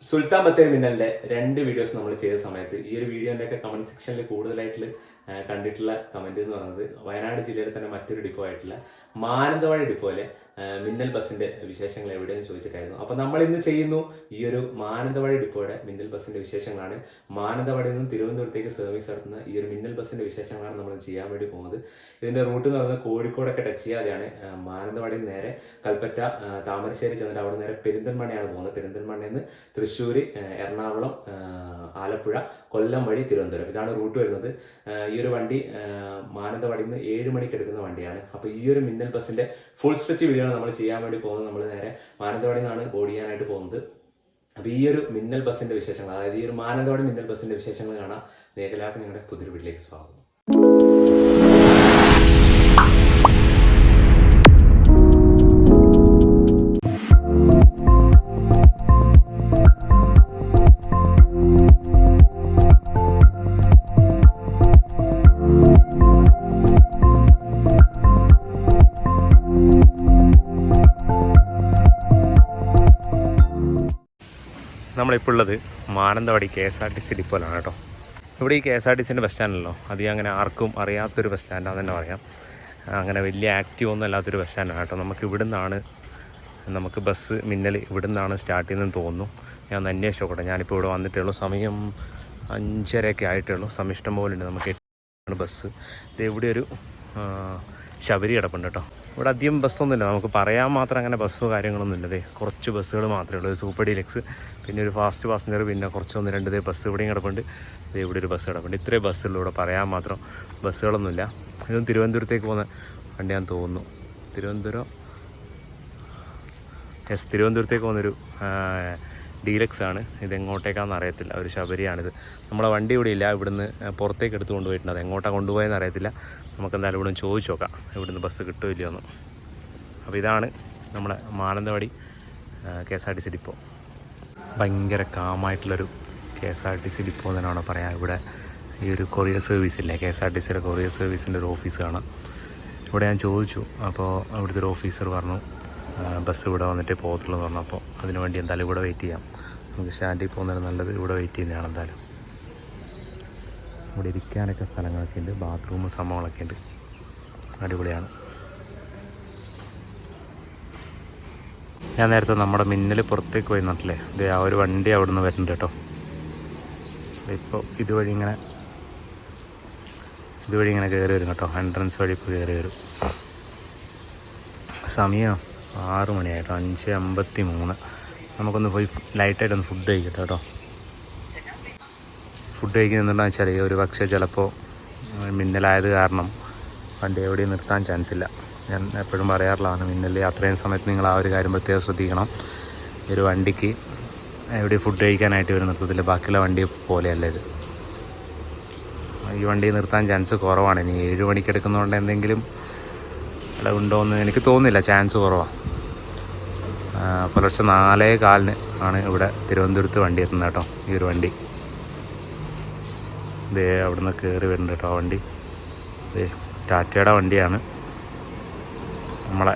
Sultan Bathery മിന്നലിന്റെ 2 videos നമ്മൾ ചെയ്ത സമയത്ത് ഈ ഒരു വീഡിയോൻ്റെയൊക്കെ കമന്റ് സെക്ഷനിൽ കൂടുതലായിട്ട് കണ്ടിട്ടുള്ള കമന്റ് എന്ന് പറയുന്നത് വയനാട് ജില്ലയിലെ തന്നെ മറ്റൊരു ഡിപ്പോ ആയിട്ടുള്ള മാനന്തവാടി ഡിപ്പോയിലെ മിന്നൽ ബസ്സിന്റെ വിശേഷങ്ങൾ എവിടെയെന്ന് ചോദിച്ചിട്ടായിരുന്നു. അപ്പോൾ നമ്മൾ ഇന്ന് ചെയ്യുന്നു ഈ ഒരു മാനന്തവാടി ഡിപ്പോയുടെ മിന്നൽ ബസ്സിന്റെ വിശേഷങ്ങളാണ്. മാനന്തവാടിയിൽ നിന്നും തിരുവനന്തപുരത്തേക്ക് സർവീസ് നടത്തുന്ന ഈ ഒരു മിന്നൽ ബസ്സിന്റെ വിശേഷങ്ങളാണ് നമ്മൾ ചെയ്യാൻ വേണ്ടി പോകുന്നത്. ഇതിന്റെ റൂട്ട് എന്ന് പറയുന്നത് കോഴിക്കോടൊക്കെ ടച്ച് ചെയ്യാതെയാണ്. മാനന്തവാടിയിൽ നേരെ കൽപ്പറ്റ, താമരശ്ശേരി ചെന്നിട്ട് അവിടെ നേരെ പെരിന്തൽമണ്ണയാണ് പോകുന്നത്. പെരിന്തൽമണ്ണയിൽ നിന്ന് തൃശ്ശൂർ, എറണാകുളം, ആലപ്പുഴ, കൊല്ലം വഴി തിരുവനന്തപുരം, ഇതാണ് റൂട്ട് വരുന്നത്. ഈ ഒരു വണ്ടി മാനന്തവാടിയിൽ നിന്ന് 7 മണിക്ക് എടുക്കുന്ന വണ്ടിയാണ്. അപ്പോൾ ഈ ഒരു മിന്നൽ ബസ്സിന്റെ ഫുൾ സ്ട്രെച്ച് വീഡിയോ ആണ് നമ്മൾ ചെയ്യാൻ വേണ്ടി പോകുന്നത്. നമ്മൾ നേരെ മാനന്തവാടിയിൽ നിന്നാണ് ബോർഡ് ചെയ്യാനായിട്ട് പോകുന്നത്. അപ്പോൾ ഈ ഒരു മിന്നൽ ബസ്സിന്റെ വിശേഷങ്ങൾ, അതായത് ഈ ഒരു മാനന്തവാടി മിന്നൽ ബസ്സിന്റെ വിശേഷങ്ങൾ കാണാം. എല്ലാവർക്കും നിങ്ങളുടെ പുതിയൊരു വീട്ടിലേക്ക് സ്വാഗതം. നമ്മളിപ്പോൾ ഉള്ളത് മാനന്തവാടി KSRTC ഡിപ്പോയിലാണ് കേട്ടോ. ഇവിടെ ഈ KSRTCൻ്റെ ബസ് സ്റ്റാൻഡല്ലോ, അധികം അങ്ങനെ ആർക്കും അറിയാത്തൊരു ബസ് സ്റ്റാൻഡാണെന്ന് തന്നെ പറയാം. അങ്ങനെ വലിയ ആക്റ്റീവ് ഒന്നും അല്ലാത്തൊരു ബസ് സ്റ്റാൻഡാണ് കേട്ടോ. നമുക്ക് ബസ് മിന്നൽ ഇവിടെ നിന്നാണ് സ്റ്റാർട്ട് ചെയ്യുന്നതെന്ന് തോന്നുന്നു. ഞാൻ ഒന്ന് അന്വേഷിച്ച് നോക്കട്ടെ. ഞാനിപ്പോൾ ഇവിടെ വന്നിട്ടേ ഉള്ളൂ. സമയം 5:30 ആയിട്ടേ ഉള്ളൂ. സമയം ഇഷ്ടം പോലെ ഉണ്ട്. നമുക്ക് ബസ് ഇത് ഇവിടെ ഒരു ശബരി കിടപ്പുണ്ട് കേട്ടോ. ഇവിടെ അധികം ബസ്സൊന്നുമില്ല, നമുക്ക് പറയാൻ മാത്രം അങ്ങനെ ബസ്സോ കാര്യങ്ങളൊന്നും ഇല്ലതേ. കുറച്ച് ബസ്സുകൾ മാത്രമേ ഉള്ളൂ. സൂപ്പർ ഡീലക്സ്, പിന്നെ ഒരു ഫാസ്റ്റ് പാസഞ്ചർ, പിന്നെ കുറച്ച് 1-2 ബസ് ഇവിടെയും കിടപ്പുണ്ട്. ഇവിടെ ഒരു ബസ് കിടപ്പുണ്ട്. ഇത്രയും ബസ്സുള്ളൂ. ഇവിടെ പറയാൻ മാത്രം ബസ്സുകളൊന്നുമില്ല. ഇതും തിരുവനന്തപുരത്തേക്ക് പോകുന്ന വണ്ടിയാണെന്ന് തോന്നുന്നു. തിരുവനന്തപുരത്തേക്ക് പോകുന്നൊരു ഡീലക്സ് ആണ്. ഇതെങ്ങോട്ടേക്കാണെന്ന് അറിയത്തില്ല. ഒരു ശബരിയാണിത്. നമ്മളെ വണ്ടി ഇവിടെ ഇല്ല, ഇവിടുന്ന് പുറത്തേക്ക് എടുത്ത് കൊണ്ടുപോയിട്ടുണ്ട്. അത് എങ്ങോട്ടാണ് കൊണ്ടുപോയെന്ന് അറിയത്തില്ല. നമുക്ക് എന്തായാലും ഇവിടെ ചോദിച്ചു നോക്കാം ഇവിടുന്ന് ബസ് കിട്ടുമില്ല എന്ന്. അപ്പോൾ ഇതാണ് നമ്മുടെ മാനന്തവാടി KSRTC ഡിപ്പോ. ഭയങ്കര കാമായിട്ടുള്ളൊരു KSRTC ഡിപ്പോ എന്നാണ് പറയാം. ഇവിടെ ഈ ഒരു കൊറിയർ സർവീസ് ഇല്ലേ, KSRTCയുടെ കൊറിയർ സർവീസിൻ്റെ ഒരു ഓഫീസ് കാണാം. ഇവിടെ ഞാൻ ചോദിച്ചു. അപ്പോൾ അവിടുത്തെ ഒരു ഓഫീസർ പറഞ്ഞു ബസ് ഇവിടെ വന്നിട്ടേ പോകത്തുള്ളൂ എന്ന് പറഞ്ഞു. അപ്പോൾ അതിന് വേണ്ടി എന്തായാലും ഇവിടെ വെയിറ്റ് ചെയ്യാം. നമുക്ക് സ്റ്റാൻഡിൽ പോകുന്നതിന് നല്ലത് ഇവിടെ വെയിറ്റ് ചെയ്യുന്നതാണ്. എന്തായാലും ഇവിടെ ഇരിക്കാനൊക്കെ സ്ഥലങ്ങളൊക്കെ ഉണ്ട്, ബാത്റൂമും സംഭവങ്ങളൊക്കെ ഉണ്ട്. അടിപൊളിയാണ്. ഞാൻ നേരത്തെ നമ്മുടെ മിന്നൽ പുറത്തേക്ക് പോയി നട്ടില്ലേ, ഇത് ആ ഒരു വണ്ടി അവിടെ നിന്ന് വരുന്നുണ്ട് കേട്ടോ. ഇപ്പോൾ ഇതുവഴി ഇങ്ങനെ കയറി വരും കേട്ടോ. എൻട്രൻസ് വഴി ഇപ്പോൾ കയറി വരും. സമയം 6 മണിയായിട്ടോ, 5:53. നമുക്കൊന്ന് പോയി ലൈറ്റായിട്ടൊന്ന് ഫുഡ് കഴിക്കട്ടെ കേട്ടോ. ഫുഡ് കഴിക്കുന്നതെന്ന് വെച്ചാൽ ഒരു പക്ഷേ ചിലപ്പോൾ മിന്നലായത് കാരണം വണ്ടി എവിടെയും നിർത്താൻ ചാൻസ് ഇല്ല. ഞാൻ എപ്പോഴും പറയാറുള്ളതാണ്, മിന്നൽ യാത്ര ചെയ്യുന്ന സമയത്ത് നിങ്ങൾ ആ ഒരു കാര്യം പ്രത്യേകം ശ്രദ്ധിക്കണം. ഈ ഒരു വണ്ടിക്ക് എവിടെയും ഫുഡ് കഴിക്കാനായിട്ട് ഒരു നിർത്തത്തില്ല. ബാക്കിയുള്ള വണ്ടി പോലെയല്ല ഇത്. ഈ വണ്ടി നിർത്താൻ ചാൻസ് കുറവാണ്. ഇനി 7 മണിക്ക് എടുക്കുന്നതുകൊണ്ട് എന്തെങ്കിലും ഉണ്ടോയെന്ന് എനിക്ക് തോന്നുന്നില്ല. ചാൻസ് കുറവാണ്. പുലർച്ചെ 4:15 ആണ് ഇവിടെ തിരുവനന്തപുരത്ത് വണ്ടി എത്തുന്നത് കേട്ടോ. ഈ ഒരു വണ്ടി ഇതേ അവിടെ നിന്ന് കയറി വരുന്നുണ്ട് കേട്ടോ. വണ്ടി ടാറ്റയുടെ വണ്ടിയാണ്. നമ്മളെ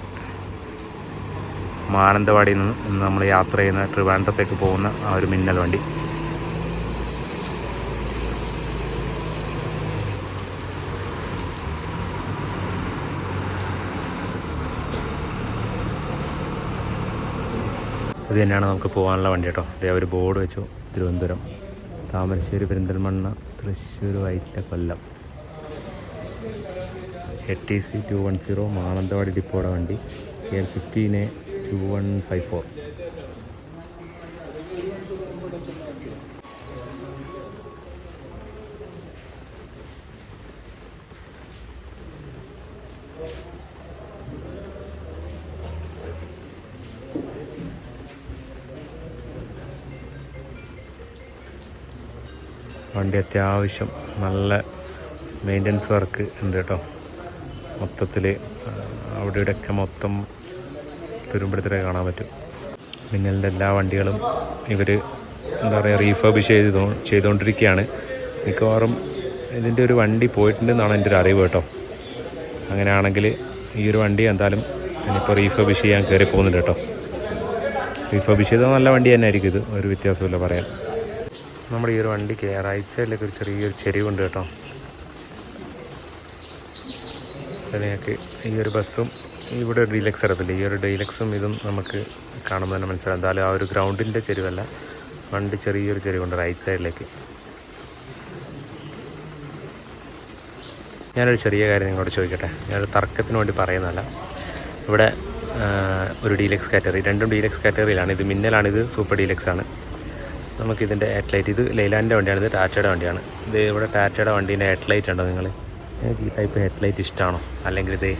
മാനന്തവാടിയിൽ നിന്ന് നമ്മൾ യാത്ര ചെയ്യുന്ന ട്രിവാൻഡ്രത്തേക്ക് പോകുന്ന ആ ഒരു മിന്നൽ വണ്ടി. ഇത് തന്നെയാണ് നമുക്ക് പോകാനുള്ള വണ്ടി കേട്ടോ. അതേ ഒരു ബോർഡ് വെച്ചു, തിരുവനന്തപുരം, താമരശ്ശേരി, പെരിന്തൽമണ്ണ, തൃശ്ശൂർ, വൈറ്റില, കൊല്ലം. ATC 210 മാനന്തവാടി ഡിപ്പോയുടെ വണ്ടി, KL15A2154. വണ്ടി അത്യാവശ്യം നല്ല മെയിൻ്റനൻസ് വർക്ക് ഉണ്ട് കേട്ടോ. മൊത്തത്തിൽ അവിടെ ഇവിടെയൊക്കെ മൊത്തം തുരുമ്പെടുത്തിട്ട് കാണാൻ പറ്റും. മിന്നലിൻ്റെ എല്ലാ വണ്ടികളും ഇവർ എന്താ പറയുക റീഫർബിഷ് ചെയ്തുകൊണ്ടിരിക്കുകയാണ്. മിക്കവാറും ഇതിൻ്റെ ഒരു വണ്ടി പോയിട്ടുണ്ടെന്നാണ് എൻ്റെ ഒരു അറിവ് കേട്ടോ. അങ്ങനെയാണെങ്കിൽ ഈ ഒരു വണ്ടി എന്തായാലും ഇനിയിപ്പോൾ റീഫർബിഷ് ചെയ്യാൻ കയറി പോകുന്നുണ്ട് കേട്ടോ. റിഫർബിഷ് ചെയ്ത നല്ല വണ്ടി തന്നെ ആയിരിക്കും ഇത്, ഒരു വ്യത്യാസമില്ല പറയാൻ. നമ്മുടെ ഈ ഒരു വണ്ടിക്ക് റൈറ്റ് സൈഡിലേക്ക് ഒരു ചെറിയൊരു ചെരിവുണ്ട് കേട്ടോ. നിങ്ങൾക്ക് ഈ ഒരു ബസ്സും ഇവിടെ ഒരു ഡീലക്സ് കിടപ്പില്ല, ഈ ഒരു ഡീലക്സും ഇതും നമുക്ക് കാണുമ്പോൾ തന്നെ മനസ്സിലാവും. എന്തായാലും ആ ഒരു ഗ്രൗണ്ടിൻ്റെ ചെരിവല്ല, വണ്ടി ചെറിയൊരു ചെരിവുണ്ട് റൈറ്റ് സൈഡിലേക്ക്. ഞാനൊരു ചെറിയ കാര്യം നിങ്ങളോട് ചോദിക്കട്ടെ, ഞാനൊരു തർക്കത്തിന് വേണ്ടി പറയുന്നതല്ല. ഇവിടെ ഒരു ഡീലക്സ് കാറ്റഗറി, രണ്ടും ഡീലക്സ് കാറ്റഗറിയിലാണ്. ഇത് മിന്നലാണ്, ഇത് സൂപ്പർ ഡീലക്സ് ആണ്. നമുക്കിതിൻ്റെ ഹെഡ്ലൈറ്റ്, ഇത് ലൈലാൻഡിൻ്റെ വണ്ടിയാണ്, ഇത് ടാറ്റയുടെ വണ്ടിയാണ്. ഇത് ഇവിടെ ടാറ്റയുടെ വണ്ടീൻ്റെ ഹെഡ്ലൈറ്റ് ഉണ്ടോ നിങ്ങൾ? നിങ്ങൾക്ക് ഈ ടൈപ്പ് ഹെഡ്ലൈറ്റ് ഇഷ്ടമാണോ? അല്ലെങ്കിൽ ഇത്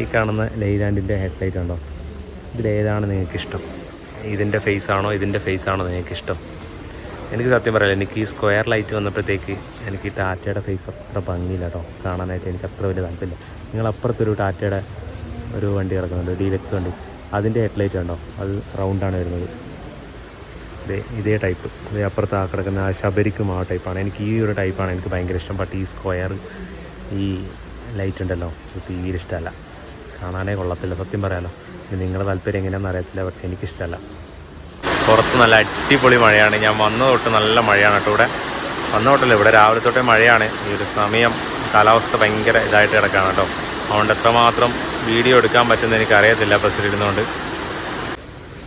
ഈ കാണുന്ന ലൈലാൻഡിൻ്റെ ഹെഡ്ലൈറ്റ് ഉണ്ടോ? ഇതിലേതാണ് നിങ്ങൾക്കിഷ്ടം? ഇതിൻ്റെ ഫേസാണോ ഇതിൻ്റെ ഫേസാണോ നിങ്ങൾക്കിഷ്ടം? എനിക്ക് സത്യം പറയാം, എനിക്ക് ഈ സ്ക്വയർ ലൈറ്റ് വന്നപ്പോഴത്തേക്ക് എനിക്ക് ഈ ടാറ്റയുടെ ഫേസ് അത്ര ഭംഗിയില്ല കേട്ടോ കാണാനായിട്ട്. എനിക്ക് അത്ര വലിയ താല്പര്യമില്ല. നിങ്ങളപ്പുറത്തൊരു ടാറ്റയുടെ ഒരു വണ്ടി കിടക്കുന്നുണ്ട്, ഡീലക്സ് വണ്ടി, അതിൻ്റെ ഹെഡ്ലൈറ്റ് ഉണ്ടോ? അത് റൗണ്ടാണ് വരുന്നത്. ഇതേ ടൈപ്പ്, ഇതേ അപ്പുറത്ത് ആ കിടക്കുന്ന ആ ശബരിക്കും ആ ടൈപ്പാണ്. എനിക്ക് ഈ ഒരു ടൈപ്പാണ് എനിക്ക് ഭയങ്കര ഇഷ്ടം. ബട്ട് ഈ സ്ക്വയർ ഈ ലൈറ്റ് ഉണ്ടല്ലോ, ഇത് തീരെ ഇഷ്ടമല്ല, കാണാനേ കൊള്ളത്തില്ല സത്യം പറയാമല്ലോ. നിങ്ങളുടെ താല്പര്യം എങ്ങനെയാണെന്ന് അറിയത്തില്ല, ബട്ട് എനിക്കിഷ്ടമല്ല. പുറത്ത് നല്ല അടിപൊളി മഴയാണ്. ഞാൻ വന്ന തൊട്ട് നല്ല മഴയാണ് കേട്ടോ. ഇവിടെ വന്ന തൊട്ടല്ല, ഇവിടെ രാവിലെ തൊട്ടേ മഴയാണ്. ഈ ഒരു സമയം കാലാവസ്ഥ ഭയങ്കര ഇതായിട്ട് കിടക്കുകയാണ് കേട്ടോ. അതുകൊണ്ട് എത്രമാത്രം വീഡിയോ എടുക്കാൻ പറ്റുമെന്ന് എനിക്കറിയത്തില്ല ബസ്സിലിരുന്നുകൊണ്ട്.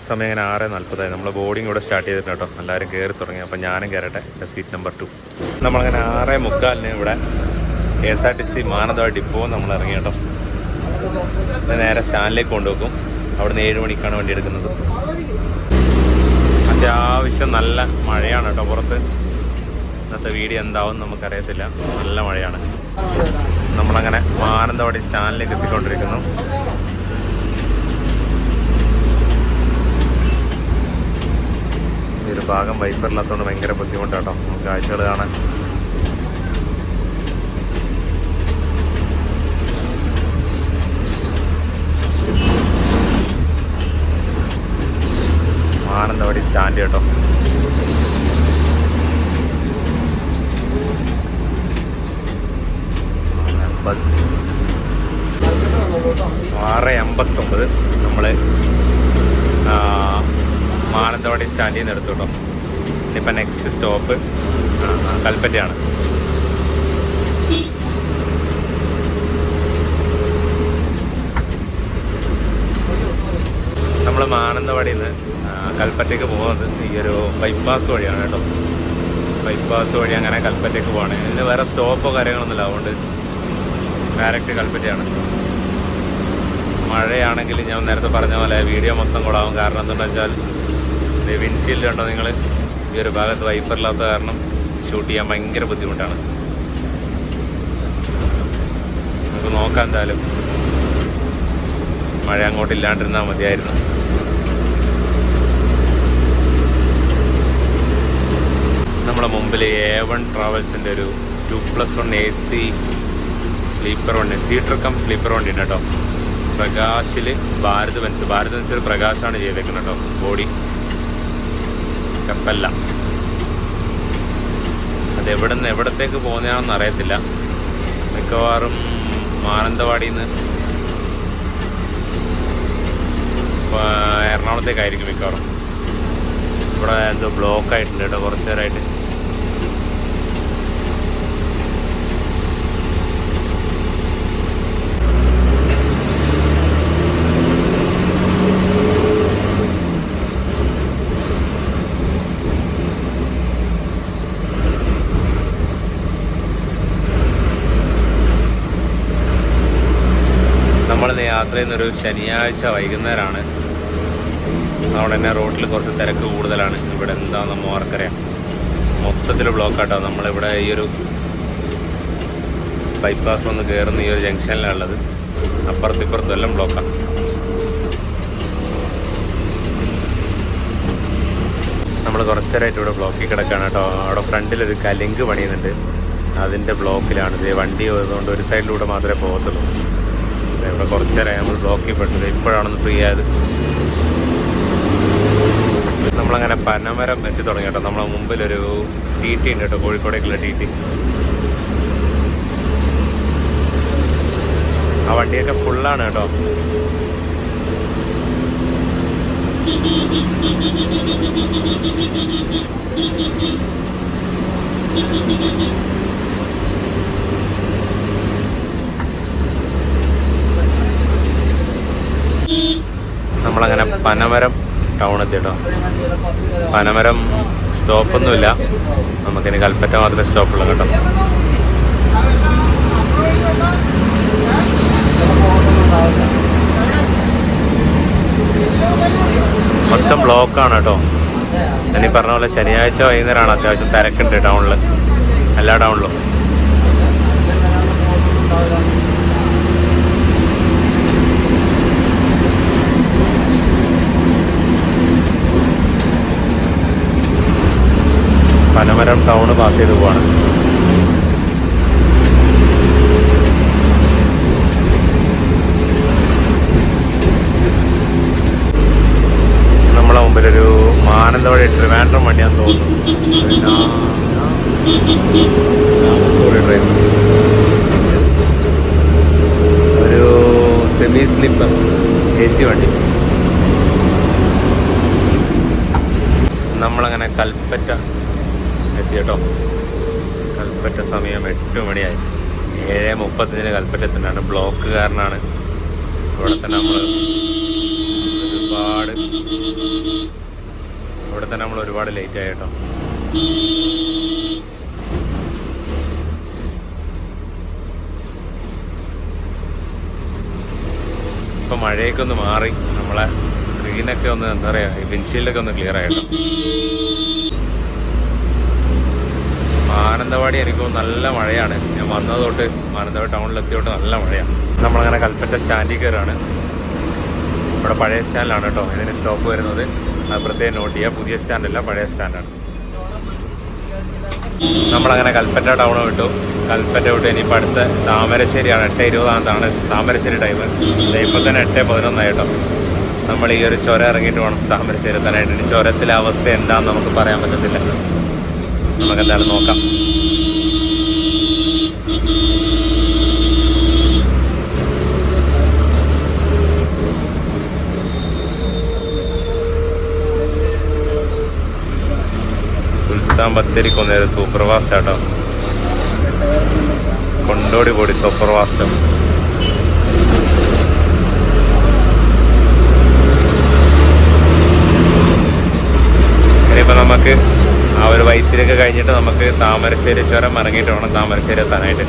സമയം ഇങ്ങനെ 6:40 നമ്മൾ ബോർഡിങ് ഇവിടെ സ്റ്റാർട്ട് ചെയ്തിട്ടുണ്ട് കേട്ടോ. എല്ലാവരും കയറി തുടങ്ങി. അപ്പോൾ ഞാനും കയറട്ടെ, സീറ്റ് നമ്പർ 2. നമ്മളങ്ങനെ 6:45 ഇവിടെ KSRTC മാനന്തവാടി ഡിപ്പോ നമ്മൾ ഇറങ്ങി കേട്ടോ. നേരെ സ്റ്റാൻഡിലേക്ക് കൊണ്ടുപോകും. അവിടുന്ന് 7 മണിക്കാണ് വണ്ടി എടുക്കുന്നത്. അത്യാവശ്യം നല്ല മഴയാണ് കേട്ടോ പുറത്ത്. ഇന്നത്തെ വീഡിയോ എന്താവും നമുക്കറിയത്തില്ല, നല്ല മഴയാണ്. നമ്മളങ്ങനെ മാനന്തവാടി സ്റ്റാൻഡിലേക്ക് എത്തിക്കൊണ്ടിരിക്കുന്നു. ഈ ഒരു ഭാഗം വൈപ്പറില്ലാത്തതുകൊണ്ട് ഭയങ്കര ബുദ്ധിമുട്ടാട്ടോ നമുക്ക് കാഴ്ചകൾ കാണാൻ. മാനന്തവാടി സ്റ്റാൻഡ് കേട്ടോ. ആറ് 89 നമ്മൾ മാനന്തവാടി സ്റ്റാൻഡിൽ നിന്ന് എടുത്തു കേട്ടോ. ഇനിയിപ്പോൾ നെക്സ്റ്റ് സ്റ്റോപ്പ് കൽപ്പറ്റയാണ്. നമ്മൾ മാനന്തവാടിയിൽ നിന്ന് കൽപ്പറ്റയ്ക്ക് പോകുന്നത് ഈ ഒരു ബൈപ്പാസ് വഴിയാണ് കേട്ടോ. ബൈപ്പാസ് വഴി അങ്ങനെ കൽപ്പറ്റയ്ക്ക് പോകണം. ഇതിന് വേറെ സ്റ്റോപ്പോ കാര്യങ്ങളൊന്നുമില്ല, അതുകൊണ്ട് ഡയറക്റ്റ് കൽപ്പറ്റയാണ്. മഴയാണെങ്കിൽ ഞാൻ നേരത്തെ പറഞ്ഞ പോലെ വീഡിയോ മൊത്തം കൊള്ളാവും. കാരണം എന്താണെന്ന് വെച്ചാൽ വിൻഷീൽഡ് ഉണ്ടോ നിങ്ങൾ, ഈ ഒരു ഭാഗത്ത് വൈപ്പറില്ലാത്ത കാരണം ഷൂട്ട് ചെയ്യാൻ ഭയങ്കര ബുദ്ധിമുട്ടാണ്. നമുക്ക് നോക്കാം എന്തായാലും. മഴ അങ്ങോട്ടില്ലാണ്ടിരുന്നാൽ മതിയായിരുന്നു. നമ്മുടെ മുമ്പിൽ A1 ട്രാവൽസിൻ്റെ ഒരു 2+1 AC സ്ലീപ്പർ വണ്ടി, സീറ്റർ കം സ്ലീപ്പർ വണ്ടി ഉണ്ട് കേട്ടോ. പ്രകാശിൽ ഭാരത് ബെൻസ് ഒരു പ്രകാശാണ് ചെയ്തേക്കുന്നത് കേട്ടോ. ബോഡി കപ്പല്ല. അത് എവിടത്തേക്ക് പോകുന്നതാണെന്ന് അറിയത്തില്ല. മിക്കവാറും മാനന്തവാടിയിൽ നിന്ന് എറണാകുളത്തേക്കായിരിക്കും മിക്കവാറും. ഇവിടെ എന്തോ ബ്ലോക്കായിട്ടുണ്ട് കേട്ടോ കുറച്ച് നേരമായിട്ട്. നമ്മളിന്ന് യാത്ര ചെയ്യുന്നൊരു ശനിയാഴ്ച വൈകുന്നേരമാണ്. അതുകൊണ്ട് തന്നെ റോഡിൽ കുറച്ച് തിരക്ക് കൂടുതലാണ്. ഇവിടെ എന്താണെന്ന് ആർക്കറിയാം, മൊത്തത്തിൽ ബ്ലോക്കാട്ടോ. നമ്മളിവിടെ ഈ ഒരു ബൈപ്പാസ് വന്ന് കയറുന്ന ഈ ഒരു ജംഗ്ഷനിലാണുള്ളത്. അപ്പുറത്തിപ്പുറത്തും എല്ലാം ബ്ലോക്കാണ്. നമ്മൾ കുറച്ചേരായിട്ട് ഇവിടെ ബ്ലോക്കിൽ കിടക്കുകയാണ് കേട്ടോ. അവിടെ ഫ്രണ്ടിലൊരു കലിങ്ക് പണിയുന്നുണ്ട്, അതിൻ്റെ ബ്ലോക്കിലാണ്. ഇത് വണ്ടി പോയതുകൊണ്ട് ഒരു സൈഡിലൂടെ മാത്രമേ പോകത്തുള്ളൂ. ഇവിടെ കുറച്ചേരായി നമ്മൾ ബ്ലോക്കിൽ പെട്ടത്, ഇപ്പോഴാണെന്ന് ഫ്രീ ആയത്. നമ്മളങ്ങനെ പനമരം എത്തി തുടങ്ങി കേട്ടോ. നമ്മളെ മുമ്പിലൊരു TT ഉണ്ട് കേട്ടോ, കോഴിക്കോടേക്കുള്ള TT. ആ വണ്ടിയൊക്കെ ഫുള്ളാണ് കേട്ടോ. നമ്മളങ്ങനെ പനമരം ടൗൺ എത്തിട്ടോ. പനമരം സ്റ്റോപ്പൊന്നുമില്ല, നമുക്കിനി കൽപ്പറ്റ മാത്രമേ സ്റ്റോപ്പുള്ളൂ കേട്ടോ. മൊത്തം ബ്ലോക്കാണ് കേട്ടോ. ഞാനീ പറഞ്ഞ പോലെ ശനിയാഴ്ച വൈകുന്നേരമാണ് അത്യാവശ്യം തിരക്കുണ്ട് ടൗണിൽ, എല്ലാ ടൗണിലും. പനമരം ടൗണ് പാസ് ചെയ്ത് പോവാണ്. നമ്മളെ മുമ്പിലൊരു മാനന്തവാടി ട്രിവാൻഡ്രം വണ്ടിയാന്ന് തോന്നുന്നു. ഒരു സെമി സ്ലിപ്പർ AC വണ്ടി. നമ്മളങ്ങനെ കൽപ്പറ്റ എത്തി കേട്ടോ. കൽപ്പറ്റ സമയം 8 മണിയായി. 7:35 കൽപ്പറ്റ എത്തുന്നതാണ്. ബ്ലോക്ക് കാരനാണ്. ഇവിടെ തന്നെ നമ്മൾ ഒരുപാട് ലേറ്റ് ആയി കേട്ടോ. ഇപ്പം മഴയൊക്കെ ഒന്ന് മാറി, നമ്മളെ സ്ക്രീനൊക്കെ ഒന്ന് എന്താ പറയുക, വിൻഷീൽഡൊക്കെ ഒന്ന് ക്ലിയർ ആയിട്ടോ. മാനന്തവാടി എനിക്ക് നല്ല മഴയാണ്. ഞാൻ വന്നത് തൊട്ട് മാനന്തവാടി ടൗണിലെത്തിയോട്ട് നല്ല മഴയാണ്. നമ്മളങ്ങനെ കൽപ്പറ്റ സ്റ്റാൻഡിൽ കയറാണ്. ഇവിടെ പഴയ സ്റ്റാൻഡിലാണ് കേട്ടോ ഇതിന് സ്റ്റോപ്പ് വരുന്നത്. അത് പ്രത്യേകം നോട്ട് ചെയ്യുക. പുതിയ സ്റ്റാൻഡല്ല, പഴയ സ്റ്റാൻഡാണ്. നമ്മളങ്ങനെ കൽപ്പറ്റ ടൗൺ വിട്ടു. കൽപ്പറ്റ വിട്ട് ഇനിയിപ്പോൾ അടുത്ത താമരശ്ശേരിയാണ്. 8:20 താമരശ്ശേരി ടൈം. ഇപ്പോൾ തന്നെ 8:11 കേട്ടോ. നമ്മൾ ഈ ഒരു ചുരം ഇറങ്ങിയിട്ട് വേണം താമരശ്ശേരി എത്താനായിട്ട്. ഇനി ചുരത്തിലെ അവസ്ഥ എന്താണെന്ന് നമുക്ക് പറയാൻ പറ്റത്തില്ല. നമുക്കെന്തായാലും നോക്കാം. സുൽത്താൻ ബത്തേരിക്കൊന്നേ സൂപ്പർ ഫാസ്റ്റ് ആട്ടോ. കൊണ്ടോടി പോടി സൂപ്പർ ഫാസ്റ്റ്. ഇനിയിപ്പോൾ നമുക്ക് ആ ഒരു വൈത്തിരിയൊക്കെ കഴിഞ്ഞിട്ട് നമുക്ക് താമരശ്ശേരി ചുരം ഇറങ്ങിയിട്ട് വേണം താമരശ്ശേരി എത്താനായിട്ട്.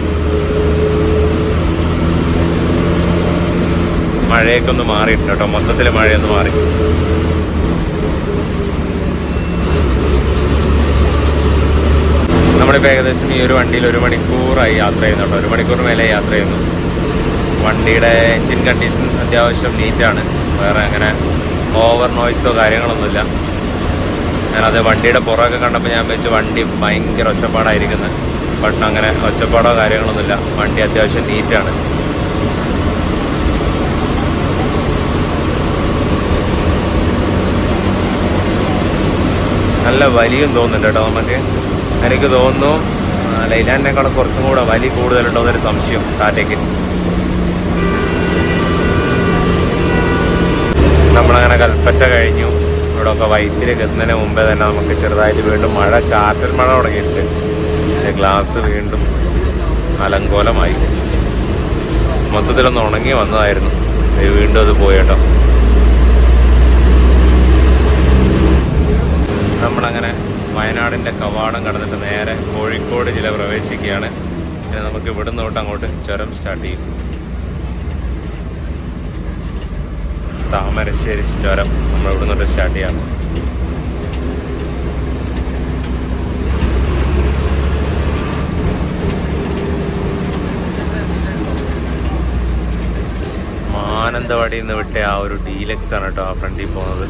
മഴയൊക്കെ ഒന്ന് മാറിയിട്ടുണ്ട് കേട്ടോ. മൊത്തത്തിൽ മഴയൊന്ന് മാറി. നമ്മളിപ്പോൾ ഏകദേശം ഈ ഒരു വണ്ടിയിൽ 1 മണിക്കൂറായി യാത്ര ചെയ്യുന്നുണ്ടോ. 1 മണിക്കൂർ മേലെ യാത്ര ചെയ്യുന്നു. വണ്ടിയുടെ എൻജിൻ കണ്ടീഷൻ അത്യാവശ്യം നീറ്റാണ്. വേറെ അങ്ങനെ ഓവർ നോയ്സോ കാര്യങ്ങളൊന്നുമില്ല. ഞാനത് വണ്ടിയുടെ പുറമൊക്കെ കണ്ടപ്പോൾ ഞാൻ വെച്ച് വണ്ടി ഭയങ്കര ഒച്ചപ്പാടായിരിക്കുന്നത്. ബട്ട് അങ്ങനെ ഒച്ചപ്പാടോ കാര്യങ്ങളൊന്നുമില്ല. വണ്ടി അത്യാവശ്യം നീറ്റാണ്. നല്ല വലിയും തോന്നുന്നുണ്ട് കേട്ടോ നമുക്ക്. എനിക്ക് തോന്നുന്നു ലൈലാൻഡിനേക്കാളും കുറച്ചും കൂടെ വലി കൂടുതലുണ്ടോ എന്നൊരു സംശയം ടാറ്റയ്ക്ക്. നമ്മളങ്ങനെ കൽപ്പറ്റ കഴിഞ്ഞു. ഇവിടെയൊക്കെ വൈത്തിലേക്ക് എത്തുന്നതിന് മുമ്പേ തന്നെ നമുക്ക് ചെറുതായിട്ട് വീണ്ടും ചാറ്റൽ മഴ തുടങ്ങിയിട്ട് ഗ്ലാസ് വീണ്ടും അലങ്കോലമായി. മൊത്തത്തിലൊന്ന് ഉണങ്ങി വന്നതായിരുന്നു. വീണ്ടും അത് പോയി കേട്ടോ. നമ്മളങ്ങനെ വയനാടിൻ്റെ കവാടം കടന്നിട്ട് നേരെ കോഴിക്കോട് ജില്ല പ്രവേശിക്കുകയാണ്. പിന്നെ നമുക്ക് ഇവിടുന്ന് തൊട്ട് അങ്ങോട്ട് ചുരം സ്റ്റാർട്ട് ചെയ്യും. താമരശ്ശേരി ചുരം നമ്മൾ ഇവിടുന്ന് തൊട്ട് സ്റ്റാർട്ട് ചെയ്യാണ്. മാനന്തവാടിയിൽ നിന്ന് വിട്ട ആ ഒരു ഡീലക്സ് ആണ് കേട്ടോ ആ ഫ്രണ്ടിൽ പോകുന്നത്.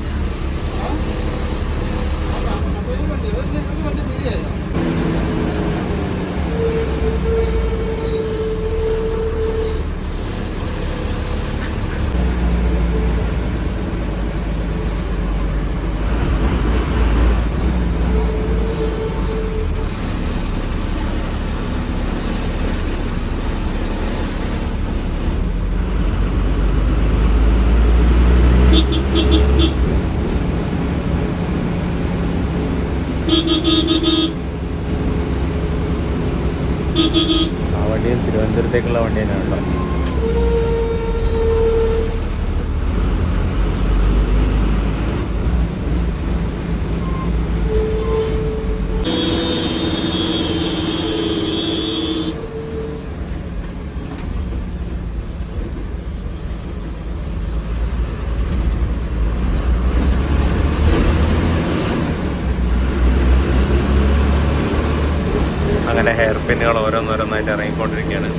ട്രെയിനുകൾ ഓരോന്നോരോന്നായിട്ട് ഇറങ്ങിക്കൊണ്ടിരിക്കുകയാണ്.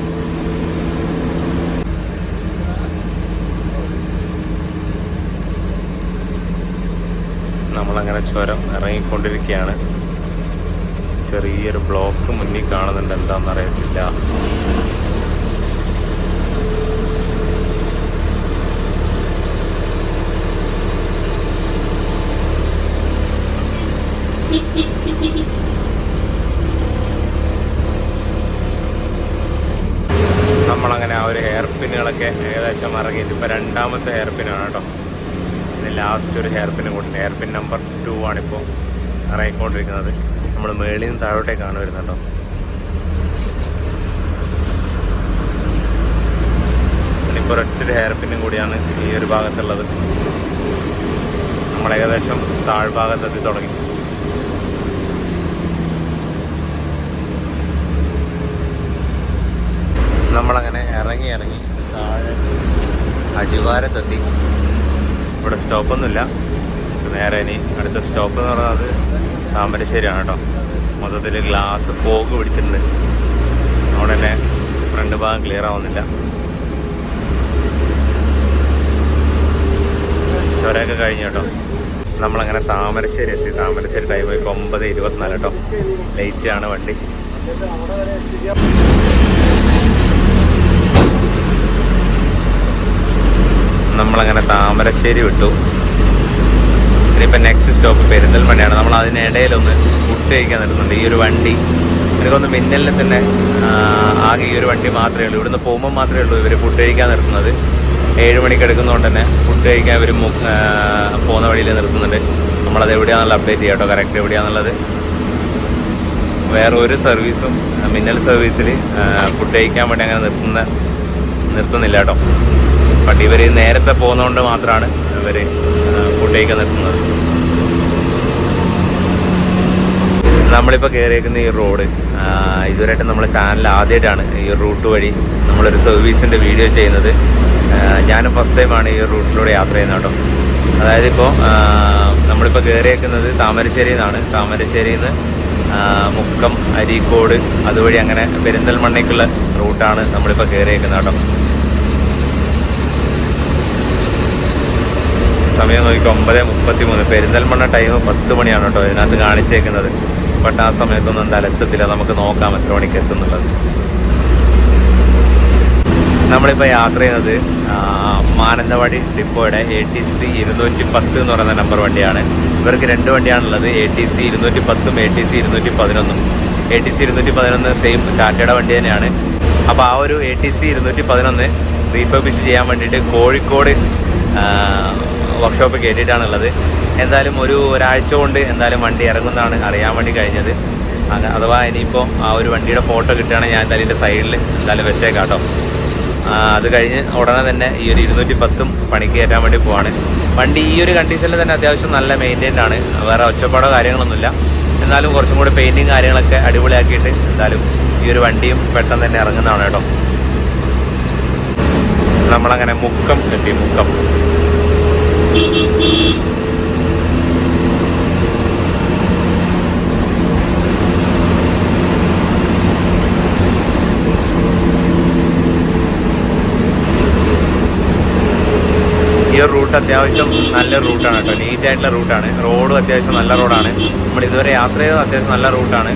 നമ്മളങ്ങനെ ചുരം ഇറങ്ങിക്കൊണ്ടിരിക്കുകയാണ്. ചെറിയൊരു ബ്ലോക്ക് മുന്നിൽ കാണുന്നുണ്ട്, എന്താണെന്നറിയത്തില്ല. നമ്മളങ്ങനെ ആ ഒരു ഹെയർ പിന്നുകളൊക്കെ ഏകദേശം ഇറങ്ങിയിട്ട് ഇപ്പോൾ രണ്ടാമത്തെ ഹെയർ പിന്നാണ് കേട്ടോ. ഇത് ലാസ്റ്റ് ഒരു ഹെയർ പിന്നും കൂടി, ഹെയർ പിൻ നമ്പർ 2 ആണിപ്പോൾ ഇറങ്ങിക്കൊണ്ടിരിക്കുന്നത്. നമ്മൾ മേളിൽ നിന്ന് താഴോട്ടേക്കാണ് വരുന്നുണ്ടോ. ഇനിയിപ്പോൾ ഒരൊറ്റൊരു ഹെയർ പിന്നും കൂടിയാണ് ഈ ഒരു ഭാഗത്തുള്ളത്. നമ്മൾ ഏകദേശം താഴ്ഭാഗത്തെത്തി തുടങ്ങി. നമ്മളങ്ങനെ ഇറങ്ങി താഴെ അടിവാരത്തെത്തി. ഇവിടെ സ്റ്റോപ്പൊന്നുമില്ല. നേരെ ഇനി അടുത്ത സ്റ്റോപ്പ് എന്ന് പറയുന്നത് താമരശ്ശേരിയാണ് കേട്ടോ. മൊത്തത്തിൽ ഗ്ലാസ് ഫോഗ് പിടിച്ചിട്ടുണ്ട്. അവിടെ തന്നെ ഫ്രണ്ട് ഭാഗം ക്ലിയർ ആവുന്നില്ല. ചുരമൊക്കെ കഴിഞ്ഞു കേട്ടോ. നമ്മളങ്ങനെ താമരശ്ശേരി എത്തി. താമരശ്ശേരി ടൈം ഇപ്പോൾ 9:24 കേട്ടോ. ലേറ്റാണ് വണ്ടി. നമ്മളങ്ങനെ താമരശ്ശേരി വിട്ടു. ഇനിയിപ്പോൾ നെക്സ്റ്റ് സ്റ്റോപ്പ് പെരിന്തൽമണ്ണയാണ്. നമ്മൾ അതിനിടയിലൊന്ന് ഫുഡ് കഴിക്കാൻ നിർത്തുന്നുണ്ട്. ഈ ഒരു വണ്ടി എനിക്കൊന്ന് മിന്നലിൽ തന്നെ ആകെ ഈ ഒരു വണ്ടി മാത്രമേ ഉള്ളൂ. ഇവിടുന്ന് പോകുമ്പോൾ മാത്രമേ ഉള്ളൂ ഇവർ ഫുഡ് കഴിക്കാൻ നിർത്തുന്നത്. 7 മണിക്ക് എടുക്കുന്നതുകൊണ്ട് തന്നെ ഫുഡ് കഴിക്കാൻ ഇവർ പോകുന്ന വഴിയിൽ നിർത്തുന്നുണ്ട്. നമ്മളത് എവിടെയാണെന്നുള്ള അപ്ഡേറ്റ് ചെയ്യാം കേട്ടോ, കറക്റ്റ് എവിടെയാണെന്നുള്ളത്. വേറെ ഒരു സർവീസും മിന്നൽ സർവീസിൽ ഫുഡ് കഴിക്കാൻ വേണ്ടി അങ്ങനെ നിർത്തുന്നില്ല കേട്ടോ. ബട്ട് ഇവർ നേരത്തെ പോകുന്നതുകൊണ്ട് മാത്രമാണ് ഇവർ ഫുഡ് കഴിക്കാൻ നിർത്തുന്നത്. നമ്മളിപ്പോൾ കയറിയേക്കുന്ന ഈ റോഡ് ഇതുവരെയായിട്ട് നമ്മുടെ ചാനൽ ആദ്യമായിട്ടാണ് ഈ റൂട്ട് വഴി നമ്മളൊരു സർവീസിൻ്റെ വീഡിയോ ചെയ്യുന്നത്. ഞാനും ഫസ്റ്റ് ടൈമാണ് ഈ റൂട്ടിലൂടെ യാത്ര ചെയ്യുന്നത് കേട്ടോ. അതായത് ഇപ്പോൾ നമ്മളിപ്പോൾ കയറിയേക്കുന്നത് താമരശ്ശേരിയിൽ നിന്നാണ്. താമരശ്ശേരിയിൽ നിന്ന് മുക്കം, അരീക്കോട് അതുവഴി അങ്ങനെ പെരിന്തൽമണ്ണയ്ക്കുള്ള റൂട്ടാണ് നമ്മളിപ്പോൾ കയറിയേക്കുന്നത് കേട്ടോ. സമയം നോക്കിക്കോ 9:33. പെരിന്തൽമണ്ണ ടൈം 10 മണിയാണ് കേട്ടോ ഇതിനകത്ത് കാണിച്ചേക്കുന്നത്. ബട്ട് ആ സമയത്തൊന്നും എന്തായാലും എത്തത്തില്ല. നമുക്ക് നോക്കാം എത്ര മണിക്ക് എത്തുന്നുള്ളത്. നമ്മളിപ്പോൾ യാത്ര ചെയ്യുന്നത് മാനന്തവാടി ഡിപ്പോയുടെ ATC 210 എന്ന് പറയുന്ന നമ്പർ വണ്ടിയാണ്. ഇവർക്ക് 2 വണ്ടിയാണുള്ളത്, ATC 210ഉം ATC 211ഉം. ATC 211 സെയിം ടാറ്റയുടെ വണ്ടി തന്നെയാണ്. അപ്പോൾ ആ ഒരു ATC 211 റീഫർബിഷ് ചെയ്യാൻ വേണ്ടിയിട്ട് കോഴിക്കോട് വർക്ക്ഷോപ്പ് കയറ്റിയിട്ടാണുള്ളത്. എന്തായാലും ഒരാഴ്ച കൊണ്ട് എന്തായാലും വണ്ടി ഇറങ്ങുന്നതാണ് അറിയാൻ വേണ്ടി കഴിഞ്ഞത്. അഥവാ ഇനിയിപ്പോൾ ആ ഒരു വണ്ടിയുടെ ഫോട്ടോ കിട്ടുകയാണെങ്കിൽ ഞാൻ എന്തായാലും ഇതിൻ്റെ സൈഡിൽ എന്തായാലും വെച്ചേക്കാം കേട്ടോ. അത് കഴിഞ്ഞ് ഉടനെ തന്നെ ഈ ഒരു 210ഉം പണിക്ക് കയറ്റാൻ വേണ്ടി പോവാണ്. വണ്ടി ഈ ഒരു കണ്ടീഷനിൽ തന്നെ അത്യാവശ്യം നല്ല മെയിൻറ്റൈൻഡ് ആണ്. വേറെ ഒച്ചപ്പാടോ കാര്യങ്ങളൊന്നുമില്ല. എന്നാലും കുറച്ചും കൂടി പെയിൻറ്റിങ് കാര്യങ്ങളൊക്കെ അടിപൊളിയാക്കിയിട്ട് എന്തായാലും ഈ ഒരു വണ്ടിയും പെട്ടെന്ന് തന്നെ ഇറങ്ങുന്നതാണ് കേട്ടോ. നമ്മളങ്ങനെ മുക്കം എത്തി. മുക്കം ഈ ഒരു റൂട്ട് അത്യാവശ്യം നല്ലൊരു റൂട്ടാണ് കേട്ടോ. നീറ്റായിട്ടുള്ള റൂട്ടാണ്. റോഡും അത്യാവശ്യം നല്ല റോഡാണ്. നമ്മൾ ഇതുവരെ യാത്ര ചെയ്തത് അത്യാവശ്യം നല്ല റൂട്ടാണ്.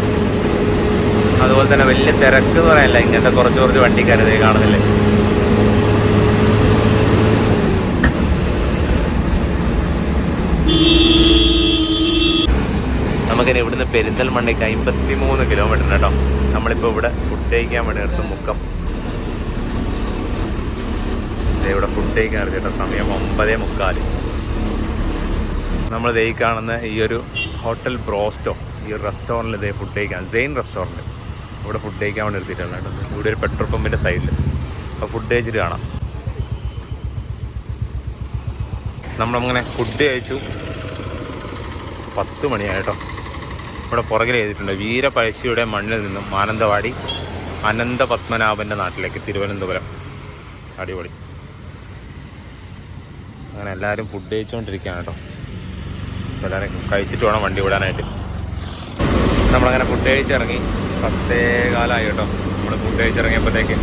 അതുപോലെ തന്നെ വലിയ തിരക്ക് എന്ന് പറയാനില്ല. ഇങ്ങനത്തെ കുറച്ച് വണ്ടിക്കാരതേ കാണുന്നില്ലേ. നമുക്കിനി ഇവിടുന്ന് പെരിന്തൽമണ്ണയ്ക്ക് 53 കിലോമീറ്റർ കേട്ടോ. നമ്മളിപ്പോൾ ഇവിടെ ഫുഡ് കഴിക്കാൻ വേണ്ടി നിർത്തും മുക്കം. ഇവിടെ ഫുഡ് കഴിക്കാൻ കേട്ടോ. സമയം 9:43. നമ്മൾ ഈ കാണുന്ന ഈ ഒരു ഹോട്ടൽ ബ്രോസ്റ്റോ, ഈ ഒരു റെസ്റ്റോറൻറ്റിൽ ഇതേ ഫുഡ് കഴിക്കാൻ, സെയിൻ റെസ്റ്റോറൻറ്റ്, ഇവിടെ ഫുഡ് കഴിക്കാൻ വേണ്ടി എടുത്തിട്ടുണ്ട് കേട്ടോ. ഇവിടെ ഒരു പെട്രോൾ പമ്പിൻ്റെ സൈഡിൽ. അപ്പോൾ ഫുഡ് കഴിച്ചിട്ട് കാണാം. നമ്മളങ്ങനെ ഫുഡ് കഴിച്ചു. 10 മണിയായിട്ടോ. ഇവിടെ പുറകിൽ എഴുതിയിട്ടുണ്ട് വീരപഴശ്ശിയുടെ മണ്ണിൽ നിന്നും മാനന്തവാടി അനന്ത പത്മനാഭൻ്റെ നാട്ടിലേക്ക് തിരുവനന്തപുരം. അടിപൊളി. അങ്ങനെ എല്ലാവരും ഫുഡ് കഴിച്ചുകൊണ്ടിരിക്കുകയാണ് കേട്ടോ. എല്ലാവരും കഴിച്ചിട്ട് വേണം വണ്ടി വിടാനായിട്ട്. നമ്മളങ്ങനെ ഫുഡ് കഴിച്ചിറങ്ങി. 10:15 കേട്ടോ. നമ്മൾ ഫുഡ് കഴിച്ചിറങ്ങിയപ്പോഴത്തേക്ക്.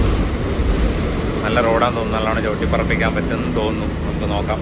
നല്ല റോഡാന്ന് തോന്നുന്നു, നല്ലോണം ചവിട്ടി പറപ്പിക്കാൻ പറ്റുമെന്ന് തോന്നുന്നു. നമുക്ക് നോക്കാം.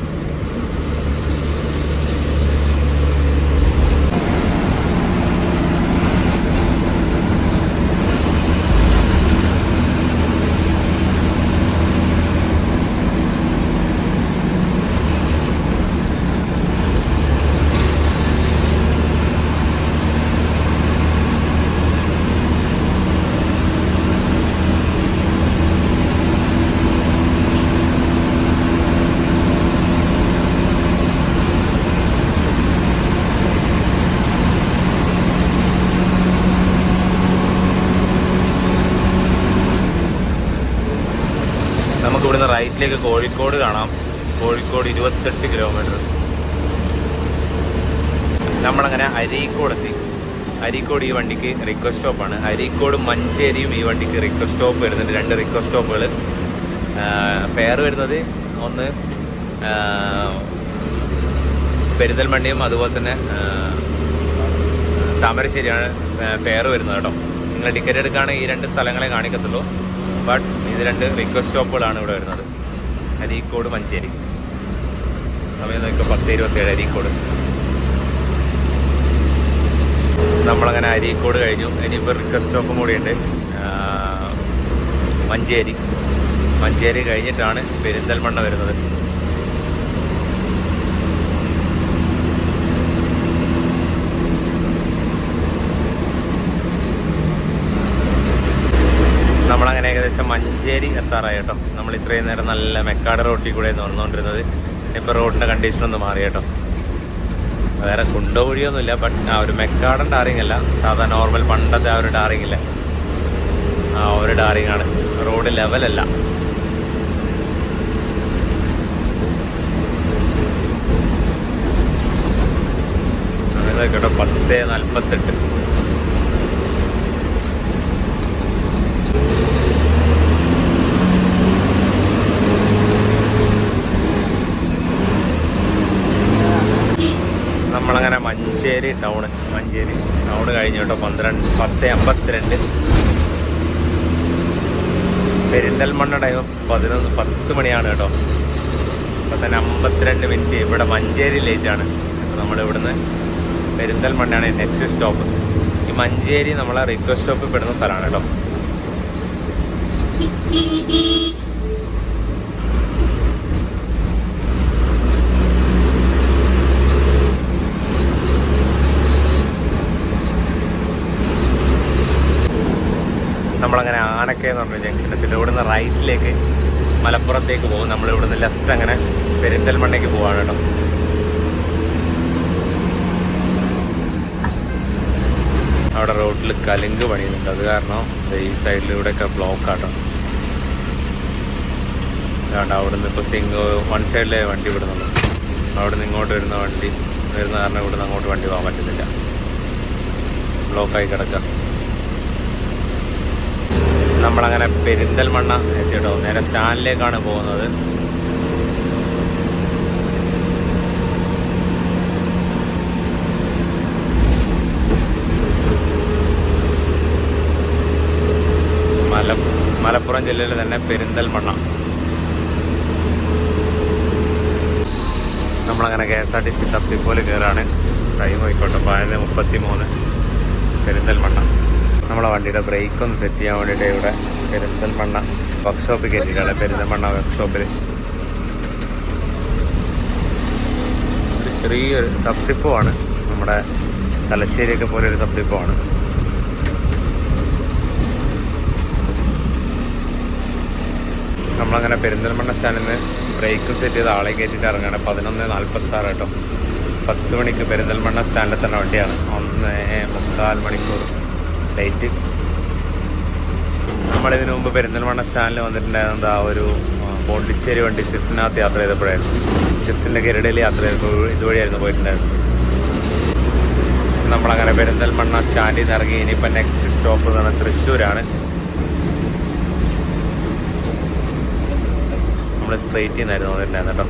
നമുക്ക് ഇവിടുന്ന് റൈറ്റിലേക്ക് കോഴിക്കോട് കാണാം. കോഴിക്കോട് 28 കിലോമീറ്റർ. നമ്മളങ്ങനെ അരീക്കോടെത്തി. അരീക്കോട് ഈ വണ്ടിക്ക് റിക്വസ്റ്റ് സ്റ്റോപ്പാണ്. അരീക്കോടും മഞ്ചേരിയും ഈ വണ്ടിക്ക് റിക്വസ്റ്റ് സ്റ്റോപ്പ് വരുന്നുണ്ട്. 2 റിക്വസ്റ്റ് സ്റ്റോപ്പുകൾ. ഫെയർ വരുന്നത് ഒന്ന് പെരിന്തൽമണ്ണയും അതുപോലെ തന്നെ താമരശ്ശേരിയാണ് ഫെയർ വരുന്നത് കേട്ടോ. നിങ്ങൾ ടിക്കറ്റ് എടുക്കുകയാണെങ്കിൽ ഈ 2 സ്ഥലങ്ങളെ കാണിക്കത്തുള്ളൂ. ബട്ട് ഇത് 2 റിക്വസ്റ്റ് സ്റ്റോപ്പുകളാണ് ഇവിടെ വരുന്നത്. അരീക്കോട് മഞ്ചേരി. സമയം നോക്കിയാൽ 10:27 അരീക്കോട്. നമ്മളങ്ങനെ അരീക്കോട് കഴിഞ്ഞു. ഇനിയിപ്പോൾ റിക്വസ്റ്റ് സ്റ്റോപ്പും കൂടിയുണ്ട് മഞ്ചേരി. മഞ്ചേരി കഴിഞ്ഞിട്ടാണ് പെരിന്തൽമണ്ണ വരുന്നത്. നമ്മളങ്ങനെ ഏകദേശം മഞ്ചേരി എത്താറായി കേട്ടോ. നമ്മൾ ഇത്രയും നേരം നല്ല മെക്കാട് റോട്ടിൽ കൂടെ വന്നുകൊണ്ടിരുന്നത്. ഇപ്പോൾ റോഡിൻ്റെ കണ്ടീഷനൊന്ന് മാറി കേട്ടോ. വേറെ കുണ്ടോ വഴിയൊന്നുമില്ല. ബട്ട് ആ ഒരു മെക്കാടൻ ടാറിങ് അല്ല, സാധാ നോർമൽ പണ്ടത്തെ ആ ഒരു ടാറിങ് ഇല്ല, ആ ഒരു ടാറിങ്ങാണ്. റോഡ് ലെവലല്ല. അങ്ങനെ കേട്ടോ. 10:48. നമ്മളങ്ങനെ മഞ്ചേരി ടൗണ് കഴിഞ്ഞു കേട്ടോ. 10:52. പെരിന്തൽമണ്ണ ടൈം 10 മണിയാണ് കേട്ടോ. അപ്പം തന്നെ 52 മിനിറ്റ്. ഇവിടെ മഞ്ചേരി ലേറ്റാണ്. നമ്മളിവിടുന്ന് പെരിന്തൽമണ്ണയാണ് നെക്സ്റ്റ് സ്റ്റോപ്പ്. ഈ മഞ്ചേരി നമ്മളെ റിക്വസ്റ്റ് സ്റ്റോപ്പിൽ പെടുന്ന സ്ഥലമാണ് കേട്ടോ. നമ്മളങ്ങനെ ആനക്കയം എന്ന് പറഞ്ഞ ജംഗ്ഷൻ എത്തിയിട്ട് ഇവിടുന്ന് റൈറ്റിലേക്ക് മലപ്പുറത്തേക്ക് പോകും. നമ്മളിവിടുന്ന് ലെഫ്റ്റ് അങ്ങനെ പെരിന്തൽമണ്ണയ്ക്ക് പോവാണ് കേട്ടോ. അവിടെ റോഡിൽ കലുങ്ക് പണിയുന്നുണ്ട്. അത് കാരണം ഈ സൈഡിലൂടെയൊക്കെ ബ്ലോക്ക് ആട്ടോ. അതുകൊണ്ട് അവിടുന്ന് ഇപ്പോൾ വൺ സൈഡിലെ വണ്ടി വിടുന്നുള്ളൂ. അവിടുന്ന് ഇങ്ങോട്ട് വരുന്ന കാരണം ഇവിടുന്ന് അങ്ങോട്ട് വണ്ടി പോകാൻ പറ്റുന്നില്ല. ബ്ലോക്കായി കിടക്കുക. നമ്മളങ്ങനെ പെരിന്തൽമണ്ണ എത്തിയിട്ടോ. നേരെ സ്റ്റാൻഡിലേക്കാണ് പോകുന്നത്. മലപ്പുറം ജില്ലയിൽ തന്നെ പെരിന്തൽമണ്ണ. നമ്മളങ്ങനെ KSRTC തപ്പിപ്പോലെ കയറാണ്. ടൈം ആയിക്കോട്ടെ 11:33 പെരിന്തൽമണ്ണ. നമ്മളെ വണ്ടിയുടെ ബ്രേക്ക് ഒന്ന് സെറ്റ് ചെയ്യാൻ വേണ്ടിയിട്ട് ഇവിടെ പെരിന്തൽമണ്ണ വർക്ക്ഷോപ്പിൽ കയറ്റിയിട്ടാണ്. പെരിന്തൽമണ്ണ വർക്ക്ഷോപ്പിൽ ഒരു ചെറിയൊരു സബ് ഡിപ്പോ ആണ്. നമ്മുടെ തലശ്ശേരിയൊക്കെ പോലെ ഒരു സബ് ഡിപ്പോ ആണ്. നമ്മളങ്ങനെ പെരിന്തൽമണ്ണ സ്റ്റാൻഡിൽ നിന്ന് ബ്രേക്കും സെറ്റ് ചെയ്ത് ആളെ കയറ്റിയിട്ട് ഇറങ്ങുകയാണ്. 11:46 കേട്ടോ. 10 മണിക്ക് പെരിന്തൽമണ്ണ സ്റ്റാൻഡിൽ തന്നെ വണ്ടിയാണ്. 1.25 മണിക്കൂർ ലൈറ്റ്. നമ്മളിതിനു മുമ്പ് പെരിന്തൽമണ്ണ സ്റ്റാൻഡിൽ വന്നിട്ടുണ്ടായിരുന്നത് ആ ഒരു പോണ്ടിച്ചേരി വണ്ടി സ്വിഫ്റ്റിനകത്ത് യാത്ര ചെയ്തപ്പോഴായിരുന്നു. സ്വിഫ്റ്റിൻ്റെ ഗരുഡയിൽ യാത്ര ചെയ്തപ്പോൾ ഇതുവഴിയായിരുന്നു പോയിട്ടുണ്ടായിരുന്നു. നമ്മളങ്ങനെ പെരിന്തൽമണ്ണ സ്റ്റാൻഡിൽ നിന്ന് ഇറങ്ങി. ഇനിയിപ്പോൾ നെക്സ്റ്റ് സ്റ്റോപ്പ് എന്ന് പറഞ്ഞാൽ തൃശ്ശൂരാണ്. നമ്മൾ സ്ട്രെയിറ്റിൽ നിന്നായിരുന്നു വന്നിട്ടുണ്ടായിരുന്നു കേട്ടോ.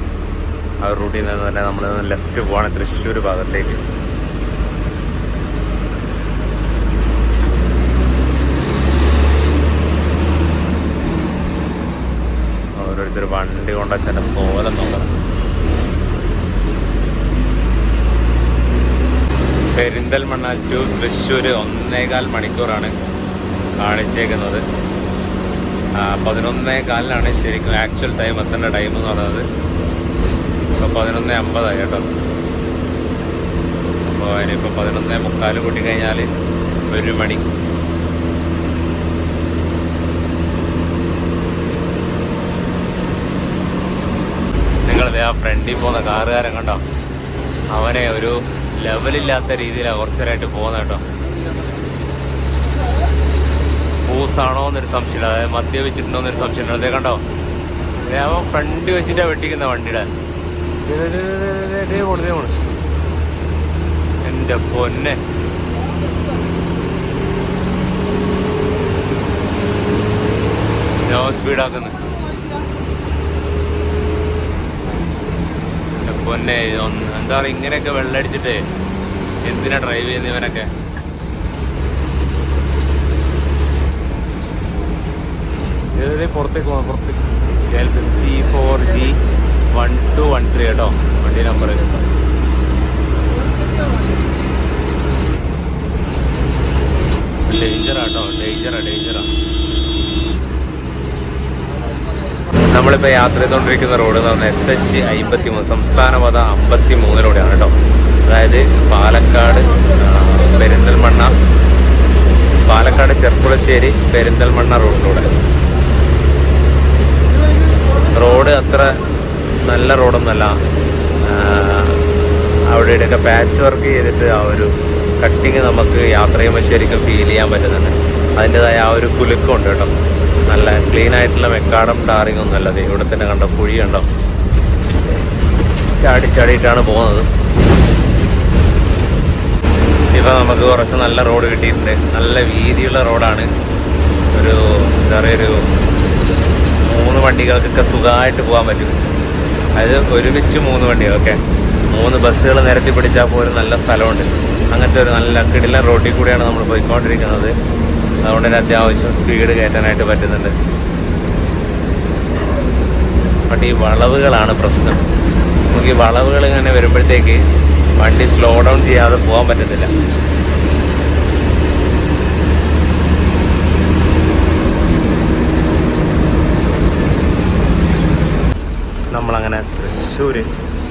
ആ റൂട്ടിൽ നിന്ന് തന്നെ നമ്മൾ ലെഫ്റ്റ് പോവാണ് തൃശ്ശൂർ ഭാഗത്തേക്ക്. വണ്ടി കൊണ്ടുവച്ചതിൻ്റെ കോലം നോക്കണം. പെരിന്തൽമണ്ണ ടു തൃശ്ശൂർ 1.25 മണിക്കൂറാണ് കാണിച്ചേക്കുന്നത്. 11:15 ശരിക്കും ആക്ച്വൽ ടൈം എത്തേണ്ട ടൈം എന്ന് പറയുന്നത്. ഇപ്പോൾ 11:50 കേട്ടോ. അപ്പോൾ ഇനിയിപ്പോൾ 11:45 കൂട്ടിക്കഴിഞ്ഞാൽ 1 മണി. നിങ്ങളിത് ആ ഫ്രണ്ടിൽ പോകുന്ന കാറുകാരൻ കണ്ടോ, അവനെ ഒരു ലെവലില്ലാത്ത രീതിയിലാണ് കുറച്ചേരായിട്ട് പോകുന്നത് കേട്ടോ. പൂസാണോ എന്നൊരു സംശയമില്ല, അതായത് മദ്യപിച്ചിട്ടുണ്ടോ എന്നൊരു സംശയമുണ്ട്. അതേ കണ്ടോ, അവൻ ഫ്രണ്ട് വെച്ചിട്ടാണ് വെട്ടിക്കുന്ന വണ്ടിയുടെ. പോണ് എൻ്റെ പൊന്നെ, നോ സ്പീഡാക്കുന്നു. എൻ്റെ പൊന്നെ, എന്താ പറയുക, ഇങ്ങനെയൊക്കെ വെള്ളമടിച്ചിട്ടേ എന്തിനാ ഡ്രൈവ് ചെയ്യുന്നവനൊക്കെ. പുറത്തേക്ക് പോകണം, പുറത്തേക്ക്. L54G1213 കേട്ടോ വണ്ടി നമ്പർ. ഡേഞ്ചറാട്ടോ, ഡേഞ്ചറാ. നമ്മളിപ്പോൾ യാത്ര ചെയ്തുകൊണ്ടിരിക്കുന്ന റോഡ് എന്ന് പറഞ്ഞാൽ SH53 സംസ്ഥാനപാത 53-ലൂടെയാണ് കേട്ടോ. അതായത് പാലക്കാട് ചെർപ്പുളശ്ശേരി പെരിന്തൽമണ്ണ റോഡിലൂടെ. റോഡ് അത്ര നല്ല റോഡൊന്നുമല്ല. അവിടെയൊക്കെ പാച്ച് വർക്ക് ചെയ്തിട്ട് ആ ഒരു കട്ടിങ് നമുക്ക് യാത്ര ചെയ്യുമ്പോൾ ശരിക്കും ഫീൽ ചെയ്യാൻ പറ്റുന്നുണ്ട്. അതിൻ്റെതായ ആ ഒരു കുലുക്കമുണ്ട് കേട്ടോ. നല്ല ക്ലീൻ ആയിട്ടുള്ള മെക്കാടം ടാറിങ് ഒന്നും അല്ലാതെ ഇവിടെ തന്നെ കണ്ടോ, കുഴി കണ്ടോ, ചാടിയിട്ടാണ് പോകുന്നത്. ഇപ്പം നമുക്ക് കുറച്ച് നല്ല റോഡ് കിട്ടിയിട്ടുണ്ട്. നല്ല വീതിയുള്ള റോഡാണ്. ഒരു എന്താ പറയുക, ഒരു 3 വണ്ടികൾക്കൊക്കെ സുഖമായിട്ട് പോകാൻ പറ്റും. അതായത് ഒരുമിച്ച് 3 വണ്ടികളൊക്കെ, 3 ബസ്സുകൾ നിരത്തി പിടിച്ചാൽ പോലും നല്ല സ്ഥലമുണ്ട്. അങ്ങനത്തെ ഒരു നല്ല കിടിലൻ റോഡിൽ കൂടിയാണ് നമ്മൾ പോയിക്കൊണ്ടിരിക്കുന്നത്. അതുകൊണ്ട് തന്നെ അത്യാവശ്യം സ്പീഡ് കയറ്റാനായിട്ട് പറ്റുന്നുണ്ട്. പക്ഷേ ഈ വളവുകളാണ് പ്രശ്നം. നമുക്ക് ഈ വളവുകൾ ഇങ്ങനെ വരുമ്പോഴത്തേക്ക് വണ്ടി സ്ലോ ഡൗൺ ചെയ്യാതെ പോകാൻ പറ്റത്തില്ല. നമ്മളങ്ങനെ തൃശ്ശൂർ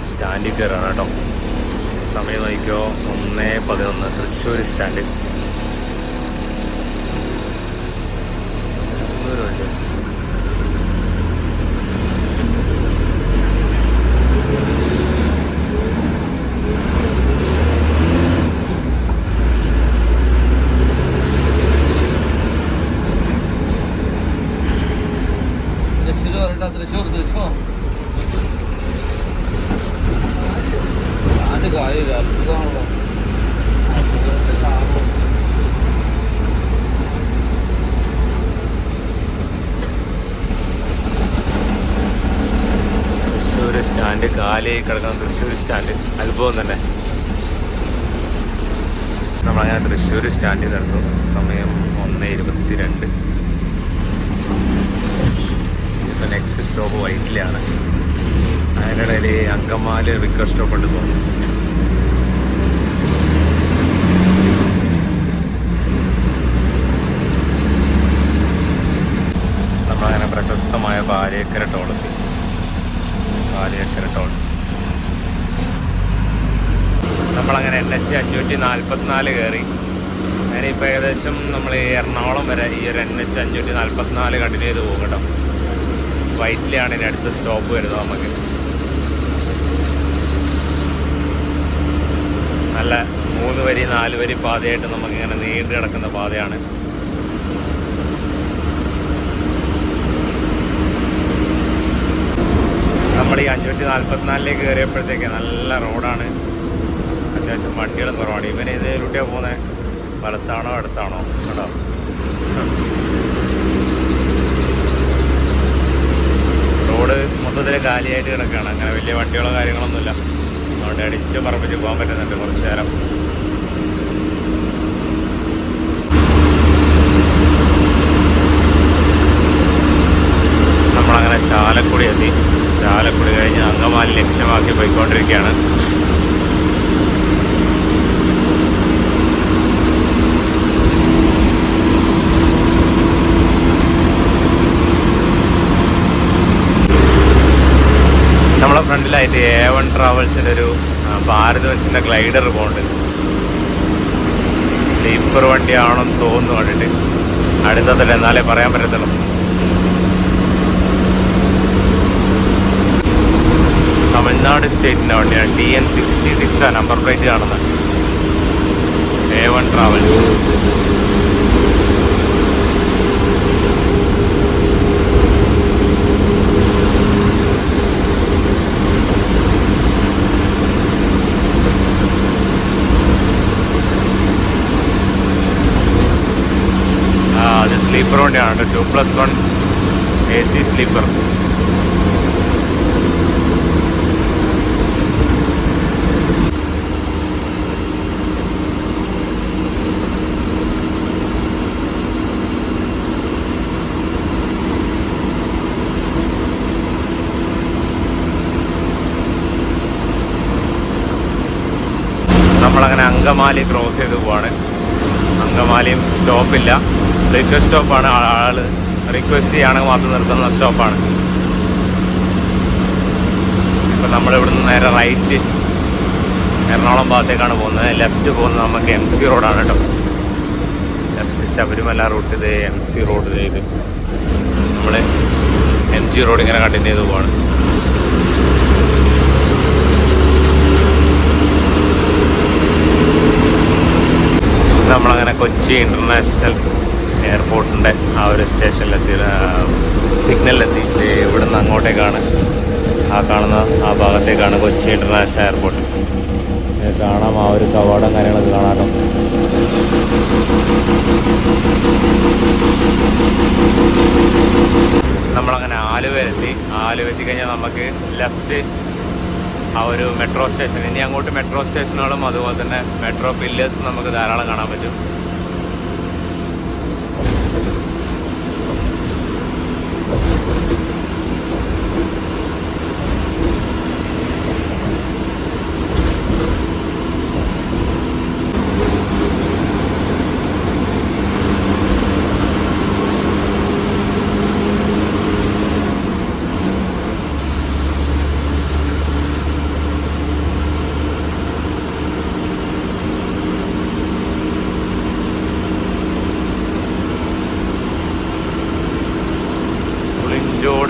സ്റ്റാൻഡിൽ കയറാണ് കേട്ടോ. സമയം നോക്കിയോ, 1:11 തൃശ്ശൂർ സ്റ്റാൻഡ്. തൃശ്ശൂർ സ്റ്റാൻഡ് കാലിയായി കിടക്കുന്ന തൃശ്ശൂർ സ്റ്റാൻഡ് അനുഭവം തന്നെ. നമ്മളങ്ങനെ തൃശ്ശൂർ സ്റ്റാൻഡിൽ നടന്നു. സമയം 1:22. ഇപ്പം നെക്സ്റ്റ് സ്റ്റോപ്പ് വൈറ്റിലാണ്. അതിനിടയിൽ അങ്കമാലി റിക്വസ്റ്റ് സ്റ്റോപ്പ് ഉണ്ട് തോന്നുന്നു. നമ്മളങ്ങനെ പ്രശസ്തമായ പാലിയേക്കര ടോളെത്തി. പാലിയേക്കര ടോൾ നമ്മളങ്ങനെ NH 544 കയറി. ഞാനിപ്പോൾ ഏകദേശം നമ്മൾ എറണാകുളം വരെ ഈ ഒരു NH 544 കണ്ടിന്യൂ ചെയ്ത് പോകും കേട്ടോ. വൈറ്റിലാണ് ഇനി അടുത്ത സ്റ്റോപ്പ് വരുന്നത് നമുക്ക്. നല്ല 3 വരി 4 വരി പാതയായിട്ട് നമുക്കിങ്ങനെ നീണ്ടു കിടക്കുന്ന പാതയാണ്. നമ്മൾ ഈ 544 കയറിയപ്പോഴത്തേക്ക് നല്ല റോഡാണ്. അത്യാവശ്യം വണ്ടികളും കുറവാണ്. ഇവന് ഇതിലൂട്ടിയാണ് പോകുന്നത്. വലത്താണോ അടുത്താണോ കേട്ടോ. റോഡ് മൊത്തത്തിൽ കാലിയായിട്ട് കിടക്കുകയാണ്. അങ്ങനെ വലിയ വണ്ടികളോ കാര്യങ്ങളൊന്നുമില്ല. അതുകൊണ്ട് അടിച്ച് പറപ്പിച്ച് പോകാൻ പറ്റുന്നുണ്ട് കുറച്ച് നേരം. നമ്മളങ്ങനെ ചാലക്കുടി എത്തി. ചാലക്കുടി കഴിഞ്ഞ് അങ്കമാലി ലക്ഷ്യമാക്കി പോയിക്കൊണ്ടിരിക്കുകയാണ്. നമ്മളെ ഫ്രണ്ടിലായിട്ട് A1 ട്രാവൽസിൻ്റെ ഒരു ഭാരത് ബസിൻ്റെ ഗ്ലൈഡർ പോകുന്നുണ്ട്. സ്ലീപ്പർ വണ്ടിയാണെന്ന് തോന്നുന്നു കണ്ടിട്ട്. അടുത്തതല്ല, എന്നാലേ പറയാൻ പറ്റത്തുള്ളൂ. തമിഴ്നാട് സ്റ്റേറ്റിൻ്റെ വണ്ടിയാണ്. TN66 നമ്പർ പ്ലേറ്റ് കാണുന്നത്. A1 travels. അത് സ്ലീപ്പർ വണ്ടിയാണ്. 2+1 AC സ്ലീപ്പർ. നമ്മളങ്ങനെ അങ്കമാലി ക്രോസ് ചെയ്ത് പോവാണ്. അങ്കമാലിയും സ്റ്റോപ്പില്ല, റിക്വസ്റ്റ് സ്റ്റോപ്പാണ്. ആൾ റിക്വസ്റ്റ് ചെയ്യുകയാണെങ്കിൽ മാത്രം നിർത്തുന്ന സ്റ്റോപ്പാണ്. ഇപ്പം നമ്മളിവിടുന്ന് നേരെ റൈറ്റ് എറണാകുളം ഭാഗത്തേക്കാണ് പോകുന്നത്. ലെഫ്റ്റ് പോകുന്നത് നമുക്ക് MC റോഡാണ് കേട്ടോ. Left Sabarimala route. ഇത് MC റോഡ്. ഇത് നമ്മൾ MG റോഡ് ഇങ്ങനെ കണ്ടിന്യൂ ചെയ്ത് പോവാണ്. നമ്മളങ്ങനെ കൊച്ചി ഇൻ്റർനാഷണൽ എയർപോർട്ടിൻ്റെ ആ ഒരു സ്റ്റേഷനിലെത്തി, സിഗ്നലിലെത്തി. ഇവിടുന്ന് അങ്ങോട്ടേക്കാണ്, ആ കാണുന്ന ആ ഭാഗത്തേക്കാണ് കൊച്ചി ഇൻ്റർനാഷണൽ എയർപോർട്ട്. കാണാം ആ ഒരു കവാടം കാര്യങ്ങളൊക്കെ കാണാമല്ലോ. നമ്മളങ്ങനെ ആലുവയിലെത്തി. ആലുവെത്തി കഴിഞ്ഞാൽ നമുക്ക് ലെഫ്റ്റ് ആ ഒരു മെട്രോ സ്റ്റേഷൻ, ഇനി അങ്ങോട്ട് മെട്രോ സ്റ്റേഷനുകളും അതുപോലെ തന്നെ മെട്രോ പില്ലേഴ്സും നമുക്ക് ധാരാളം കാണാൻ പറ്റും.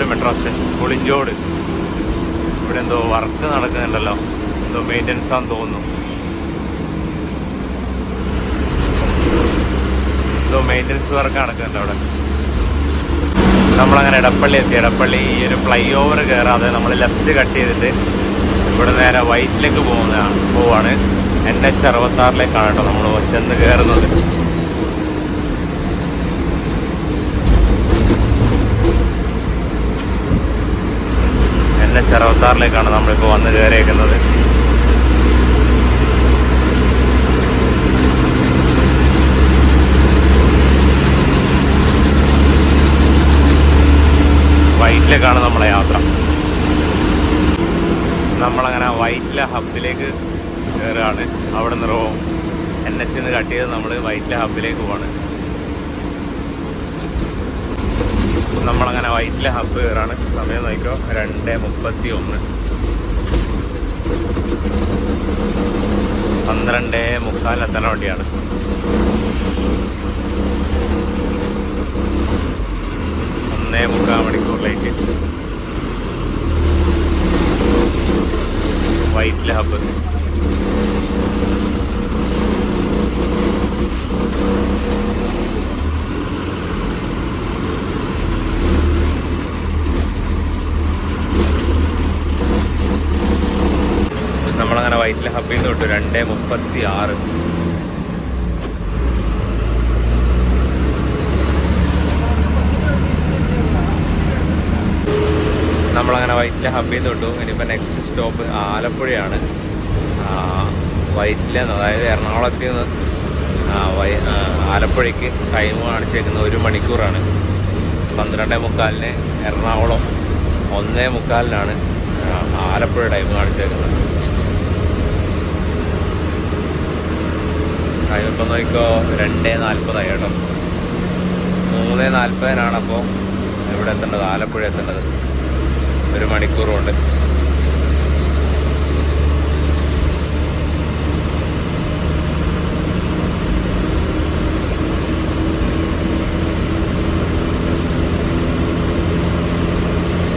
Metro station Pulinchode. ഇവിടെ എന്തോ വർക്ക് നടക്കുന്നുണ്ടല്ലോ, എന്തോ മെയിൻ്റനൻസ് ആണെന്ന് തോന്നുന്നു. എന്തോ മെയിൻ്റനൻസ് വർക്ക് നടക്കുന്നുണ്ട് അവിടെ. നമ്മളങ്ങനെ ഇടപ്പള്ളി എത്തി. ഇടപ്പള്ളി ഈ ഒരു ഫ്ലൈ ഓവർ കയറാതെ നമ്മൾ ലെഫ്റ്റ് കട്ട് ചെയ്തിട്ട് ഇവിടെ നേരെ വൈറ്റിലേക്ക് പോവാണ്. NH66 കേട്ടോ നമ്മൾ ചെന്ന് കയറുന്നത്. NH66 നമ്മളിപ്പോൾ വന്ന് കയറിയേക്കുന്നത്. വൈറ്റിലേക്കാണ് നമ്മളെ യാത്ര. നമ്മളങ്ങനെ വൈറ്റിലെ ഹബിലേക്ക് കയറുകയാണ്. അവിടെ നിന്ന് NH കട്ട് ചെയ്ത് നമ്മൾ വൈറ്റിലെ ഹബിലേക്ക് പോവാണ്. നമ്മളങ്ങനെ വൈറ്റിലെ ഹബ്ബ് കയറാണ്. സമയം നോക്കിയോ 2:31. 12:45 എത്തണ വണ്ടിയാണ്. ഒന്നേ 1/4 മണിക്കൂറിലേക്ക് വൈറ്റിലെ ഹബ്ബ്. നമ്മളങ്ങനെ വൈറ്റിലെ ഹബ്ബിൽ നിന്ന് വിട്ടു 2:36. നമ്മളങ്ങനെ വൈറ്റിലെ ഹബ്ബിൽ നിന്ന് വിട്ടു. ഇനിയിപ്പോൾ നെക്സ്റ്റ് സ്റ്റോപ്പ് ആലപ്പുഴയാണ്. വൈറ്റിലെ, അതായത് എറണാകുളത്തിൽ നിന്ന് ആലപ്പുഴയ്ക്ക് ടൈം കാണിച്ചേക്കുന്നത് 1 മണിക്കൂറാണ്. 12:45 എറണാകുളം 1:45 ആലപ്പുഴ ടൈം കാണിച്ചേക്കുന്നത്. ടൈം ഇപ്പം നോക്കിക്കോ 2:40 കേട്ടോ. 3:40 അപ്പോൾ ഇവിടെ എത്തേണ്ടത്, ആലപ്പുഴ എത്തേണ്ടത്. 1 മണിക്കൂറുണ്ട്.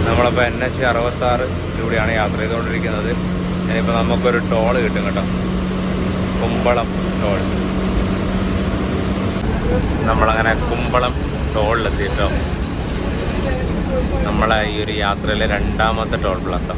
നമ്മളിപ്പോൾ NH-66 യാത്ര ചെയ്തുകൊണ്ടിരിക്കുന്നത്. ഇനിയിപ്പോൾ നമുക്കൊരു ടോള് കിട്ടും കേട്ടോ, കുമ്പളം ടോൾ. നമ്മളങ്ങനെ കുമ്പളം ടോളിലെത്തി കേട്ടോ. നമ്മളെ ഈ ഒരു യാത്രയിലെ 2ാമത്തെ ടോൾ പ്ലാസ.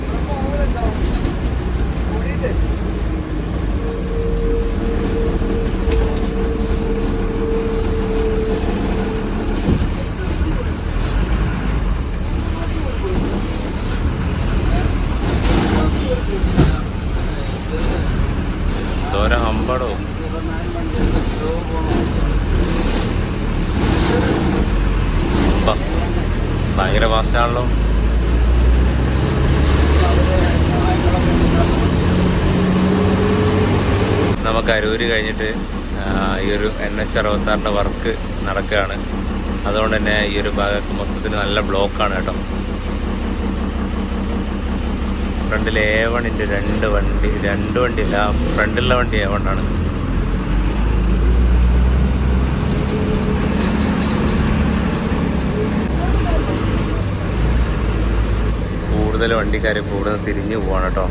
ഹമ്പടോ ഭയങ്കര ഫാസ്റ്റാണല്ലോ. നമുക്ക് അരൂര് കഴിഞ്ഞിട്ട് ഈ ഒരു NH-66 വർക്ക് നടക്കുകയാണ്. അതുകൊണ്ട് തന്നെ ഈ ഒരു ഭാഗത്ത് മൊത്തത്തിൽ നല്ല ബ്ലോക്കാണ് കേട്ടോ. ഫ്രണ്ടിൽ A1-ൻ്റെ 2 വണ്ടിയില്ല, ഫ്രണ്ടിലുള്ള വണ്ടി A1 ആണ്. കൂടുതൽ വണ്ടിക്കാർ കൂടുതൽ തിരിഞ്ഞു പോവാണ് കേട്ടോ.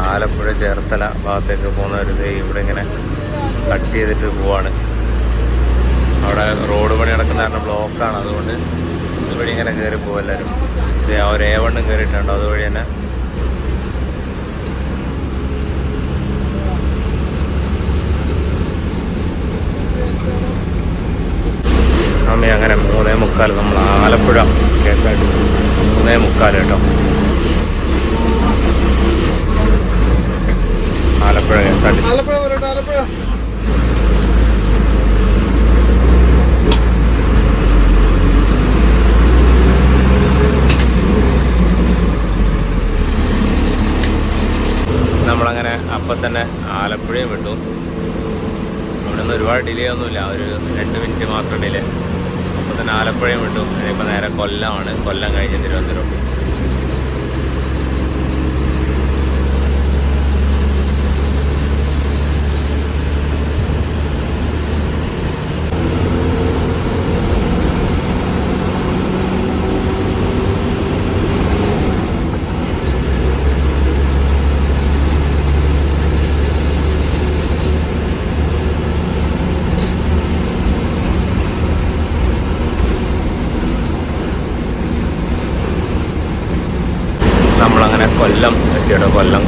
ആലപ്പുഴ ചേർത്തല ഭാഗത്തേക്ക് പോകുന്നവർ ഇവിടെ ഇങ്ങനെ കട്ട് ചെയ്തിട്ട് പോവാണ്. അവിടെ റോഡ് പണി നടക്കുന്ന കാരണം ബ്ലോക്കാണ്. അതുകൊണ്ട് ഇതുവഴി ഇങ്ങനെ കയറി പോകും എല്ലാവരും. ഒരു A1 കയറിയിട്ടുണ്ടോ, അതുവഴി തന്നെ. സമയം അങ്ങനെ 3:45. നമ്മൾ ആലപ്പുഴ KSRTC 3:45 കേട്ടോ. ആലപ്പുഴ KSRTC. നമ്മളങ്ങനെ അപ്പം തന്നെ ആലപ്പുഴയും വിട്ടു. അവിടെ നിന്ന് ഒരുപാട് ഡിലേ ഒന്നുമില്ല, ഒരു 2 മിനിറ്റ് മാത്രം ഡിലേ. അപ്പോൾ തന്നെ ആലപ്പുഴയും വിട്ടു. ഇനിയിപ്പോൾ നേരെ കൊല്ലമാണ്. കൊല്ലം കഴിഞ്ഞ് തിരുവനന്തപുരം. നമ്മളങ്ങനെ കൊല്ലം എത്തിയോ. കൊല്ലം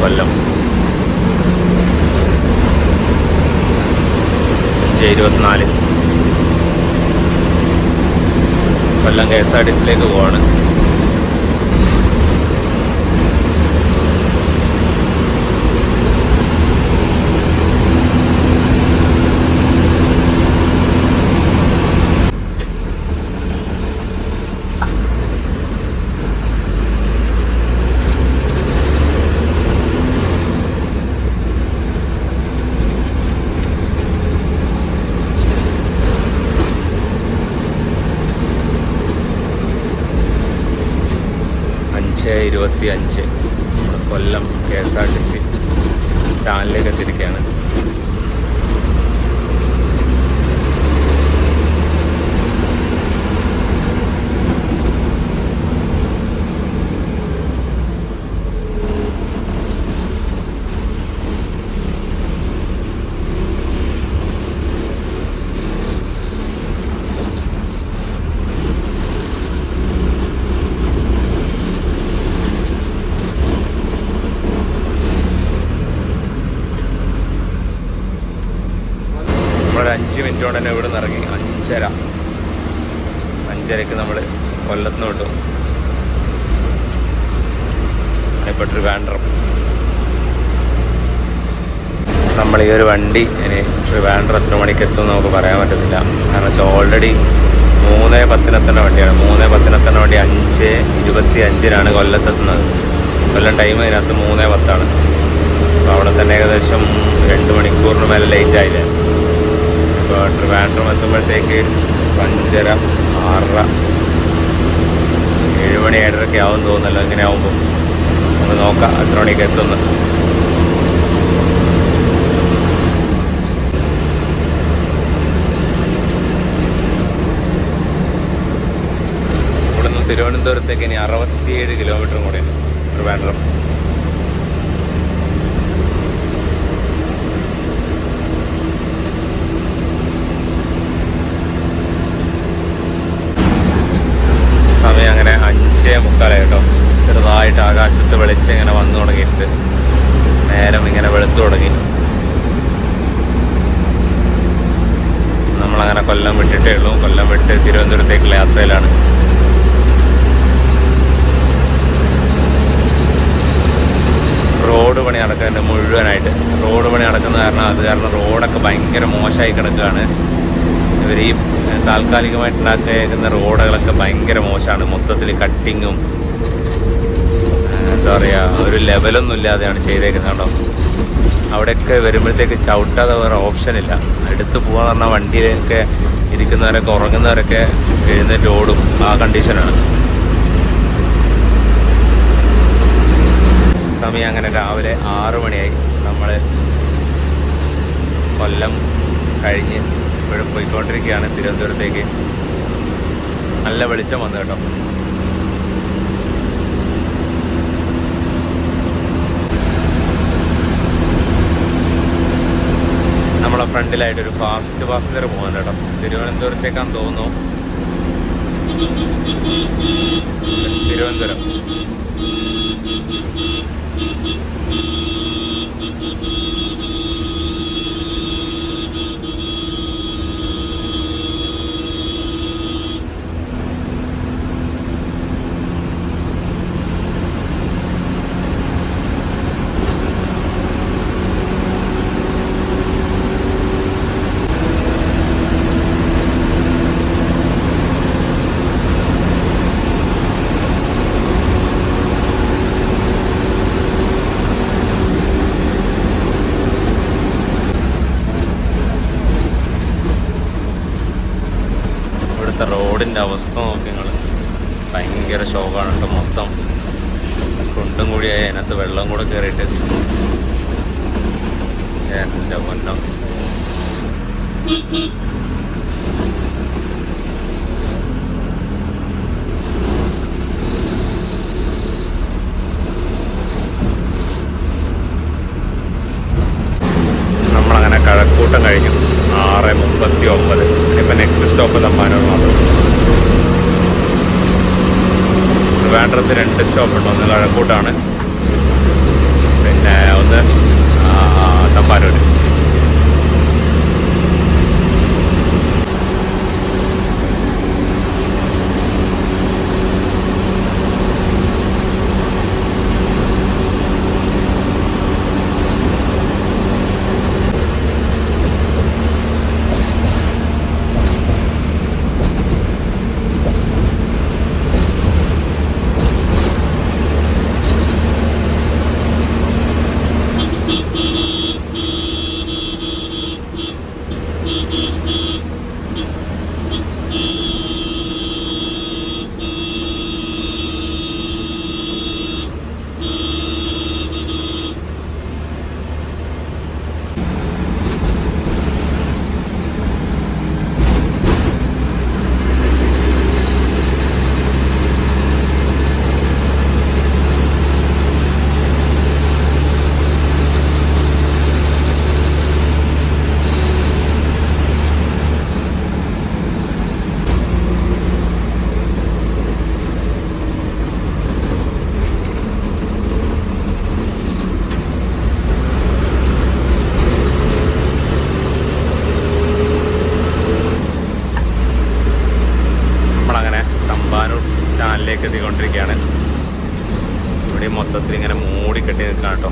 5:24 കൊല്ലം KSRTCയിലേക്ക് പോവാണ്. കൊല്ലം KSRTC സ്റ്റാൻഡിലേക്ക് എത്തിയിരിക്കുകയാണ്. നമ്മളൊരു 5 മിനിറ്റ് കൊണ്ട് തന്നെ ഇവിടെ നിന്ന് ഇറങ്ങി. 5:30ക്ക് നമ്മൾ കൊല്ലത്ത് നിന്ന് വിട്ടു. ഇപ്പോൾ ട്രിവാൻഡ്രം. നമ്മൾ ഈ ഒരു വണ്ടി ഇനി ട്രിവാൻഡ്രം എത്ര മണിക്ക് എത്തും നമുക്ക് പറയാൻ പറ്റത്തില്ല. കാരണം വെച്ചാൽ ഓൾറെഡി 3:10 വണ്ടിയാണ്. 3:10 വണ്ടി 5:25 കൊല്ലത്തെത്തുന്നത്. കൊല്ലം ടൈം ഇതിനകത്ത് 3:10. അപ്പോൾ അവിടെ തന്നെ ഏകദേശം 2 മണിക്കൂറിന് മേലെ ലേറ്റ് ആയില്ലേ. ഇപ്പോൾ ട്രിവാൻഡ്രം എത്തുമ്പോഴത്തേക്ക് 5:30, 6:30, 7 മണി 7:30 ആവും തോന്നുന്നല്ലോ. ഇങ്ങനെ ആവുമ്പോൾ നമുക്ക് നോക്കാം എത്ര മണിക്ക് എത്തുന്നു. ഇവിടുന്ന് തിരുവനന്തപുരത്തേക്ക് ഇനി 67 കിലോമീറ്ററും കൂടെ ഉണ്ട് ട്രിവാൻഡ്രം. സമയം അങ്ങനെ 5:45 കേട്ടോ. ചെറുതായിട്ട് ആകാശത്ത് വെളിച്ചം ഇങ്ങനെ വന്നു തുടങ്ങിയിട്ട് നേരം ഇങ്ങനെ വെളുത്തു തുടങ്ങി. നമ്മളങ്ങനെ കൊല്ലം വിട്ടിട്ടേ ഉള്ളൂ. കൊല്ലം വിട്ട് തിരുവനന്തപുരത്തേക്കുള്ള യാത്രയിലാണ്. റോഡ് പണി നടക്കുന്നുണ്ട് മുഴുവനായിട്ട്. റോഡ് പണി നടക്കുന്ന കാരണം റോഡൊക്കെ ഭയങ്കര മോശമായി കിടക്കുകയാണ്. ഇവർ ഈ താൽക്കാലികമായിട്ട് ഉണ്ടാക്കിയേക്കുന്ന റോഡുകളൊക്കെ ഭയങ്കര മോശമാണ്. മൊത്തത്തിൽ കട്ടിങ്ങും എന്താ പറയുക, ഒരു ലെവലൊന്നും ഇല്ലാതെയാണ് ചെയ്തേക്കുന്നത് കേട്ടോ. അവിടെയൊക്കെ വരുമ്പോഴത്തേക്ക് ചവിട്ടാതെ വേറെ ഓപ്ഷനില്ല. എടുത്ത് പോകാന്ന് പറഞ്ഞാൽ വണ്ടിയിലൊക്കെ ഇരിക്കുന്നവരൊക്കെ ഉറങ്ങുന്നവരൊക്കെ എഴുന്നേറ്റ് ഓടും. ആ കണ്ടീഷനാണ്. സമയം അങ്ങനെ രാവിലെ 6 മണിയായി. നമ്മൾ കൊല്ലം കഴിഞ്ഞ് ഇപ്പോഴും പോയിക്കൊണ്ടിരിക്കുകയാണ് തിരുവനന്തപുരത്തേക്ക്. നല്ല വെളിച്ചം വന്നു കേട്ടോ. നമ്മളെ ഫ്രണ്ടിലായിട്ടൊരു ഫാസ്റ്റ് പാസഞ്ചർ പോകുന്നുണ്ട് കേട്ടോ. തിരുവനന്തപുരത്തേക്കാന്ന് തോന്നുന്നു. തിരുവനന്തപുരം റോഡിൻ്റെ അവസ്ഥ നോക്കി നിങ്ങൾ. ഭയങ്കര ശോകമാണ് കേട്ടോ. മൊത്തം കുണ്ടും കൂടിയായി അതിനകത്ത് വെള്ളം കൂടെ കയറിയിട്ട് എൻ്റെ പൊന്നോ. നമ്മളങ്ങനെ കഴക്കൂട്ടം കഴിഞ്ഞു. 6:39. ഇപ്പം നെക്സ്റ്റ് സ്റ്റോപ്പ് തമ്പാനൂർ മാത്രം. ട്രിവാൻഡ്രത്ത് 2 സ്റ്റോപ്പുണ്ട്. ഒന്ന് കഴക്കൂട്ടാണ്, പിന്നെ ഒന്ന് തമ്പാനൂർ. സ്റ്റാൻഡിലേക്ക് എത്തിക്കൊണ്ടിരിക്കുകയാണ്. ഇവിടെ മൊത്തത്തിൽ ഇങ്ങനെ മൂടിക്കെട്ടി നിൽക്കുകയാണ് കേട്ടോ.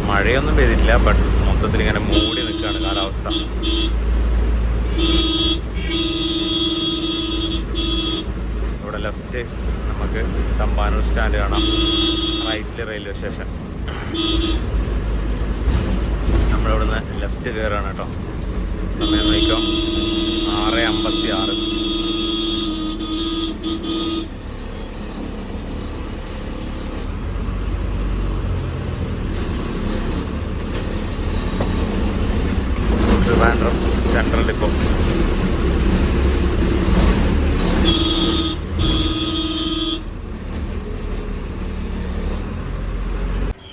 മഴയൊന്നും പെയ്തിട്ടില്ല, ബട്ട് മൊത്തത്തിൽ ഇങ്ങനെ മൂടി നിൽക്കുകയാണ് കാലാവസ്ഥ. അവിടെ ലെഫ്റ്റ് നമുക്ക് തമ്പാനൂർ സ്റ്റാൻഡ് കാണാം, റൈറ്റിൽ റെയിൽവേ സ്റ്റേഷൻ. നമ്മളിവിടുന്ന് ലെഫ്റ്റ് കയറുകയാണ് കേട്ടോ. സമയം നോക്കാം 6:56. Trivandrum central depot.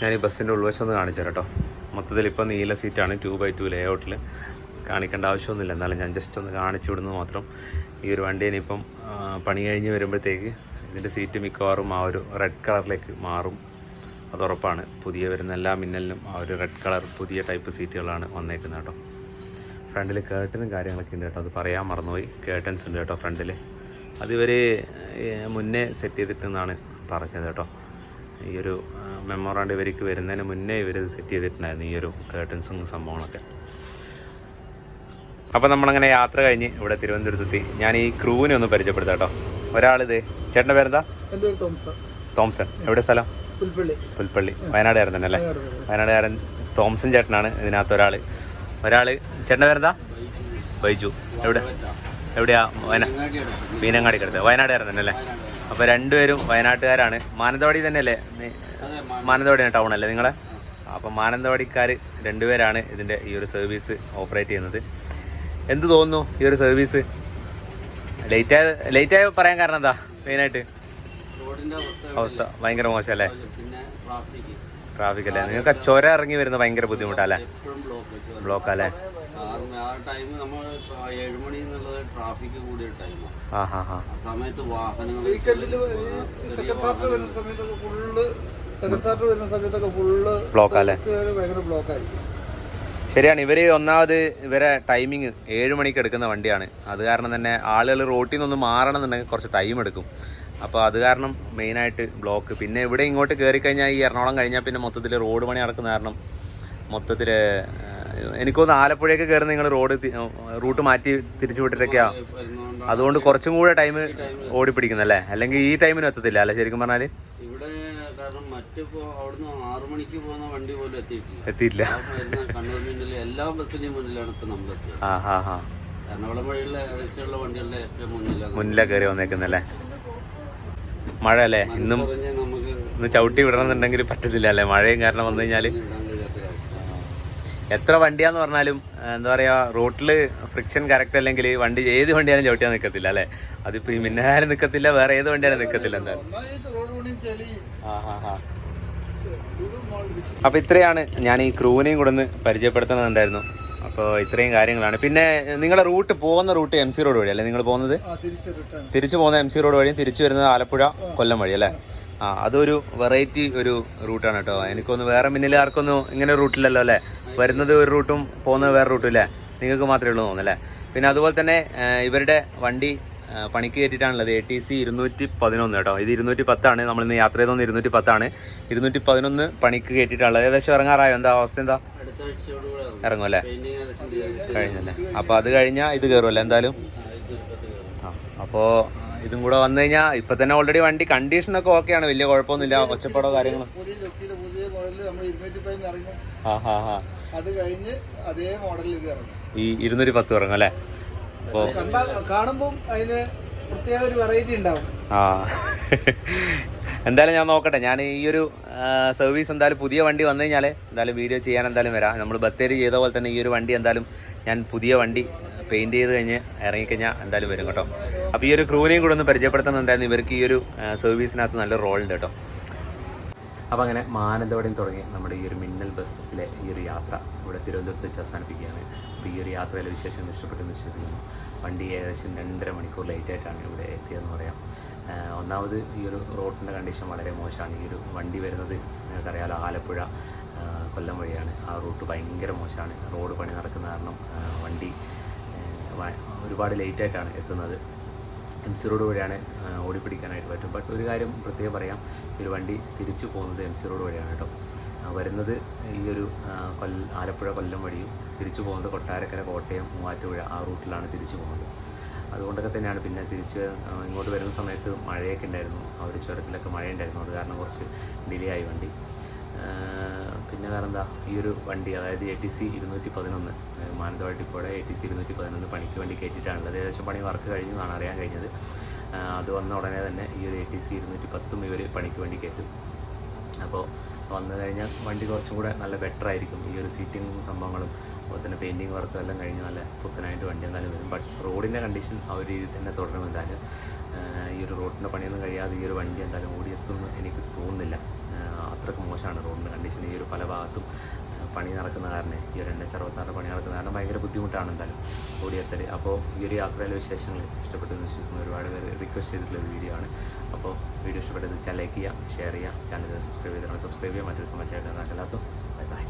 ഞാൻ ഈ ബസ്സിൻ്റെ ഉൾവശം ഒന്ന് കാണിച്ചു തരാം കേട്ടോ. മൊത്തത്തിൽ ഇപ്പോൾ നീല സീറ്റാണ്, 2x2 ലേഔട്ടിൽ. കാണിക്കേണ്ട ആവശ്യമൊന്നുമില്ല, എന്നാലും ഞാൻ ജസ്റ്റ് ഒന്ന് കാണിച്ചു വിടുന്നത് മാത്രം. ഈ ഒരു വണ്ടി ഇനിയിപ്പം പണി കഴിഞ്ഞ് വരുമ്പോഴത്തേക്ക് ഇതിൻ്റെ സീറ്റ് മിക്കവാറും ആ ഒരു റെഡ് കളറിലേക്ക് മാറും, അതുറപ്പാണ്. പുതിയ വരുന്ന എല്ലാ മിന്നലിനും ആ ഒരു റെഡ് കളർ പുതിയ ടൈപ്പ് സീറ്റുകളാണ് വന്നേക്കുന്നത് കേട്ടോ. ഫ്രണ്ടിൽ കേട്ടനും കാര്യങ്ങളൊക്കെ ഉണ്ട് കേട്ടോ, അത് പറയാൻ മറന്നുപോയി. കേട്ടൻസ് ഉണ്ട് കേട്ടോ ഫ്രണ്ടിൽ. അതിവർ മുന്നേ സെറ്റ് ചെയ്തിട്ടെന്നാണ് പറഞ്ഞത് കേട്ടോ. ഈ ഒരു മെമ്മോറാണ്ട് ഇവർക്ക് വരുന്നതിന് മുന്നേ ഇവർ സെറ്റ് ചെയ്തിട്ടുണ്ടായിരുന്നു ഈ ഒരു കേട്ടൻസും സംഭവങ്ങളൊക്കെ. അപ്പോൾ നമ്മളങ്ങനെ യാത്ര കഴിഞ്ഞ് ഇവിടെ തിരുവനന്തപുരത്തെത്തി. ഞാൻ ഈ ക്രൂവിനെ ഒന്ന് പരിചയപ്പെടുത്താം കേട്ടോ. ഒരാളിത്, ചേട്ടൻ്റെ പേരെന്താ? തോംസൺ. എവിടെ സ്ഥലം? പുൽപ്പള്ളി. വയനാടുകാരൻ തന്നെ അല്ലേ? വയനാടുകാരൻ തോംസൺ ചേട്ടനാണ് ഇതിനകത്ത് ഒരാൾ. ചേട്ടൻ്റെ പേരെന്താ? ബൈജു. എവിടെയാ? മീനങ്ങാടിക്ക് അടുത്ത്. വയനാടുകാരൻ തന്നെ അല്ലേ? അപ്പോൾ രണ്ടുപേരും വയനാട്ടുകാരാണ്. മാനന്തവാടി തന്നെയല്ലേ? മാനന്തവാടി ടൗൺ അല്ലേ നിങ്ങളെ? അപ്പം മാനന്തവാടിക്കാർ രണ്ടുപേരാണ് ഇതിൻ്റെ ഈ ഒരു സർവീസ് ഓപ്പറേറ്റ് ചെയ്യുന്നത്. എന്ത് തോന്നുന്നു ഈ ഒരു സർവീസ്? ലേറ്റായി പറയാൻ കാരണം എന്താ മെയിനായിട്ട്? അവസ്ഥ ഭയങ്കര മോശമല്ലേ? ട്രാഫിക് അല്ലേ? നിങ്ങൾക്ക് ചുരം ഇറങ്ങി വരുന്ന ഭയങ്കര ബുദ്ധിമുട്ടല്ലേ? ബ്ലോക്കല്ലേ? ബ്ലോക്കല്ലേ? ശരിയാണ്. ഒന്നാമത് ഇവരെ ടൈമിങ് 7 മണിക്ക് എടുക്കുന്ന വണ്ടിയാണ്. അത് കാരണം തന്നെ ആളുകൾ റോട്ടിൽ നിന്നൊന്ന് മാറണം എന്നുണ്ടെങ്കിൽ കുറച്ച് ടൈം എടുക്കും. അപ്പോൾ അത് കാരണം മെയിനായിട്ട് ബ്ലോക്ക്. പിന്നെ ഇവിടെ ഇങ്ങോട്ട് കയറിക്കഴിഞ്ഞാൽ ഈ എറണാകുളം കഴിഞ്ഞാൽ പിന്നെ മൊത്തത്തിൽ റോഡ് പണി നടക്കുന്ന കാരണം മൊത്തത്തിൽ എനിക്കൊന്ന് ആലപ്പുഴയൊക്കെ കയറുന്ന നിങ്ങൾ റൂട്ട് മാറ്റി തിരിച്ചു വിട്ടിട്ടൊക്കെയാ. അതുകൊണ്ട് കുറച്ചും കൂടെ ടൈം ഓടിപ്പിടിക്കുന്നല്ലേ? അല്ലെങ്കിൽ ഈ ടൈമിന് എത്തത്തില്ല അല്ലേ ശരിക്കും പറഞ്ഞാൽ? കാരണം മറ്റിപ്പോ അവിടുന്ന് 6 മണിക്ക് പോകുന്ന വണ്ടി പോലും എത്തിയിട്ടില്ല. എല്ലാ ബസ്സിന്റെയും മുന്നിലാണ് ഇപ്പൊ നമ്മളെത്തിയത്. എറണാകുളം വഴിയുള്ള ഏകദേശമുള്ള വണ്ടികളുടെ മുന്നിലാ കയറി വന്നേക്കുന്നല്ലേ? മഴ അല്ലേ? ഇന്ന് ചവിട്ടി വിടണമെന്നുണ്ടെങ്കിൽ പറ്റത്തില്ല അല്ലേ? മഴയും കാരണം വന്നു കഴിഞ്ഞാൽ എത്ര വണ്ടിയാന്ന് പറഞ്ഞാലും എന്താ പറയുക, റോട്ടിൽ ഫ്രിക്ഷൻ കറക്റ്റ് അല്ലെങ്കിൽ വണ്ടി ഏത് വണ്ടിയാലും ചവിട്ടിയാൽ നിൽക്കത്തില്ല അല്ലേ? അതിപ്പോൾ ഈ മിന്നാലും നിൽക്കത്തില്ല, വേറെ ഏത് വണ്ടിയാലും നിൽക്കത്തില്ല എന്തായാലും. അപ്പോൾ ഇത്രയാണ് ഞാൻ ഈ ക്രൂവിനെയും കൂടെ ഒന്ന് പരിചയപ്പെടുത്തുന്നുണ്ടായിരുന്നു. അപ്പോൾ ഇത്രയും കാര്യങ്ങളാണ്. പിന്നെ നിങ്ങളുടെ പോകുന്ന റൂട്ട് MC റോഡ് വഴി അല്ലേ നിങ്ങൾ പോകുന്നത്? തിരിച്ചു പോകുന്ന MC റോഡ് വഴിയും തിരിച്ചു വരുന്നത് ആലപ്പുഴ കൊല്ലം വഴി അല്ലേ? അതൊരു വെറൈറ്റി ഒരു റൂട്ടാണ് കേട്ടോ. എനിക്കൊന്ന് വേറെ മുന്നിൽ ആർക്കൊന്നും ഇങ്ങനെ ഒരു റൂട്ടിലല്ലോ അല്ലേ? വരുന്നത് ഒരു റൂട്ടും പോകുന്നത് വേറെ റൂട്ടും ഇല്ലേ? നിങ്ങൾക്ക് മാത്രമേ ഉള്ളൂ തോന്നുന്നല്ലേ? പിന്നെ അതുപോലെ തന്നെ ഇവരുടെ വണ്ടി പണിക്ക് കയറ്റിയിട്ടാണുള്ളത് ATC 211 കേട്ടോ. ഇത് 210 നമ്മളിന്ന് യാത്ര ചെയ്തൊന്ന് 210 211 പണിക്ക് കയറ്റിയിട്ടുള്ളത്. ഏകദേശം ഇറങ്ങാറായോ? എന്താ അവസ്ഥ? എന്താ ഇറങ്ങും അല്ലേ? കഴിഞ്ഞല്ലേ? അപ്പോൾ അത് കഴിഞ്ഞാൽ ഇത് കയറുമല്ലേ എന്തായാലും? അപ്പോൾ ഇതും കൂടെ വന്നു കഴിഞ്ഞാൽ ഇപ്പം തന്നെ ഓൾറെഡി വണ്ടി കണ്ടീഷനൊക്കെ ഓക്കെയാണ്, വലിയ കുഴപ്പമൊന്നുമില്ല, ഒച്ചപ്പാടോ കാര്യങ്ങളോ. ഈ 210 ഇറങ്ങും അല്ലേ? അപ്പോൾ കാണുമ്പോൾ അതിന് പ്രത്യേക ഒരു വെറൈറ്റി ഉണ്ടാവും. എന്തായാലും ഞാൻ നോക്കട്ടെ. ഞാൻ ഈ ഒരു സർവീസ് എന്തായാലും പുതിയ വണ്ടി വന്നു കഴിഞ്ഞാൽ എന്തായാലും വീഡിയോ ചെയ്യാൻ എന്തായാലും വരാം. നമ്മൾ ബത്തേരി ചെയ്ത പോലെ തന്നെ ഈ ഒരു വണ്ടി എന്തായാലും ഞാൻ പുതിയ വണ്ടി പെയിൻറ്റ് ചെയ്ത് കഴിഞ്ഞ് ഇറങ്ങിക്കഴിഞ്ഞാൽ എന്തായാലും വരും കേട്ടോ. അപ്പോൾ ഈ ഒരു ക്രൂവിനെയും കൂടെ ഒന്ന് പരിചയപ്പെടുത്തുന്നുണ്ടായിരുന്നു. ഇവർക്ക് ഈ ഒരു സർവീസിനകത്ത് നല്ല റോളുണ്ട് കേട്ടോ. അപ്പോൾ അങ്ങനെ മാനന്തവാടിയിൽ തുടങ്ങി നമ്മുടെ ഈ ഒരു മിന്നൽ ബസ്സിലെ ഈ ഒരു യാത്ര ഇവിടെ തിരുവനന്തപുരത്ത് വെച്ച് അവസാനിപ്പിക്കുകയാണ്. അപ്പോൾ ഈ ഒരു യാത്രയിലെ വിശേഷം ഇഷ്ടപ്പെട്ടെന്ന് വിശ്വസിക്കുന്നു. വണ്ടി ഏകദേശം 2.5 മണിക്കൂർ ലേറ്റായിട്ടാണ് ഇവിടെ എത്തിയതെന്ന് പറയാം. ഒന്നാമത് ഈ ഒരു റോഡിൻ്റെ കണ്ടീഷൻ വളരെ മോശമാണ്. ഈ ഒരു വണ്ടി വരുന്നത് നിങ്ങൾക്കറിയാലോ ആലപ്പുഴ കൊല്ലം വഴിയാണ്. ആ റൂട്ട് ഭയങ്കര മോശമാണ്. റോഡ് പണി നടക്കുന്ന കാരണം വണ്ടി ഒരുപാട് ലേറ്റായിട്ടാണ് എത്തുന്നത്. MC റോഡ് വഴിയാണ് ഓടിപ്പിടിക്കാനായിട്ട് പറ്റും. ബട്ട് ഒരു കാര്യം പ്രത്യേകം പറയാം, ഈ ഒരു വണ്ടി തിരിച്ചു പോകുന്നത് MC റോഡ് വഴിയാണ് കേട്ടോ. വരുന്നത് ഈ ഒരു ആലപ്പുഴ കൊല്ലം വഴിയും തിരിച്ചു പോകുന്നത് കൊട്ടാരക്കര കോട്ടയം മൂവാറ്റുപുഴ ആ റൂട്ടിലാണ് തിരിച്ചു പോകുന്നത്. അതുകൊണ്ടൊക്കെ തന്നെയാണ് പിന്നെ തിരിച്ച് ഇങ്ങോട്ട് വരുന്ന സമയത്ത് മഴയൊക്കെ ഉണ്ടായിരുന്നു, ആ ഒരു ചുരത്തിലൊക്കെ മഴ ഉണ്ടായിരുന്നു, അത് കാരണം കുറച്ച് ഡിലേ ആയി വണ്ടി. പിന്നെ വേറെ എന്താ, ഈ ഒരു വണ്ടി അതായത് ATC 211 മാനന്തവാടി ഡിപ്പോയുടെ ATC 211 പണിക്ക് വേണ്ടി കയറ്റിയിട്ടാണുള്ളത്. ഏകദേശം പണി വർക്ക് കഴിഞ്ഞു എന്നാണ് അറിയാൻ കഴിഞ്ഞത്. അത് വന്ന ഉടനെ തന്നെ ഈ ഒരു ATC 210 ഇവർ പണിക്ക് വേണ്ടി കയറ്റും. അപ്പോൾ വന്നു കഴിഞ്ഞാൽ വണ്ടി കുറച്ചും കൂടെ നല്ല ബെറ്റർ ആയിരിക്കും. ഈ ഒരു സീറ്റിങ്ങും സംഭവങ്ങളും അതുപോലെ തന്നെ പെയിൻറ്റിങ് വർക്കും എല്ലാം കഴിഞ്ഞ് നല്ല പുത്തനായിട്ട് വണ്ടി എന്തായാലും വരും. ബട്ട് റോഡിൻ്റെ കണ്ടീഷൻ ആ ഒരു രീതിയിൽ തന്നെ തുടരും. എന്തായാലും ഈ ഒരു റോഡിൻ്റെ പണിയൊന്നും കഴിയാതെ ഈ ഒരു വണ്ടി എന്തായാലും ഓടിയെത്തുമെന്ന് എനിക്ക് തോന്നുന്നില്ല. അത്രയ്ക്ക് മോശമാണ് റോഡിൻ്റെ കണ്ടീഷൻ. ഈ ഒരു പല ഭാഗത്തും പണി നടക്കുന്ന കാരണം, ഈ ഒരു NH66 പണി നടക്കുന്ന കാരണം ഭയങ്കര ബുദ്ധിമുട്ടാണ് എന്തായാലും ഓടിയെത്തൽ. അപ്പോൾ ഈ ഒരു യാത്രയിലെ വിശേഷങ്ങൾ ഇഷ്ടപ്പെട്ടെന്ന് വിശ്വസിക്കുന്ന ഒരുപാട് പേര് റിക്വസ്റ്റ് ചെയ്തിട്ടുള്ള ഒരു വീഡിയോ ആണ്. അപ്പോൾ വീഡിയോ ഇഷ്ടപ്പെട്ടത് വെച്ചാൽ ലൈക്ക് ചെയ്യുക, ഷെയർ ചെയ്യുക, ചാനൽ സബ്സ്ക്രൈബ് ചെയ്തിട്ടാണ് സബ്സ്ക്രൈബ് ചെയ്യുക. മറ്റൊരു സമയത്തായിട്ട് എല്ലാവർക്കും ബൈ ബൈ.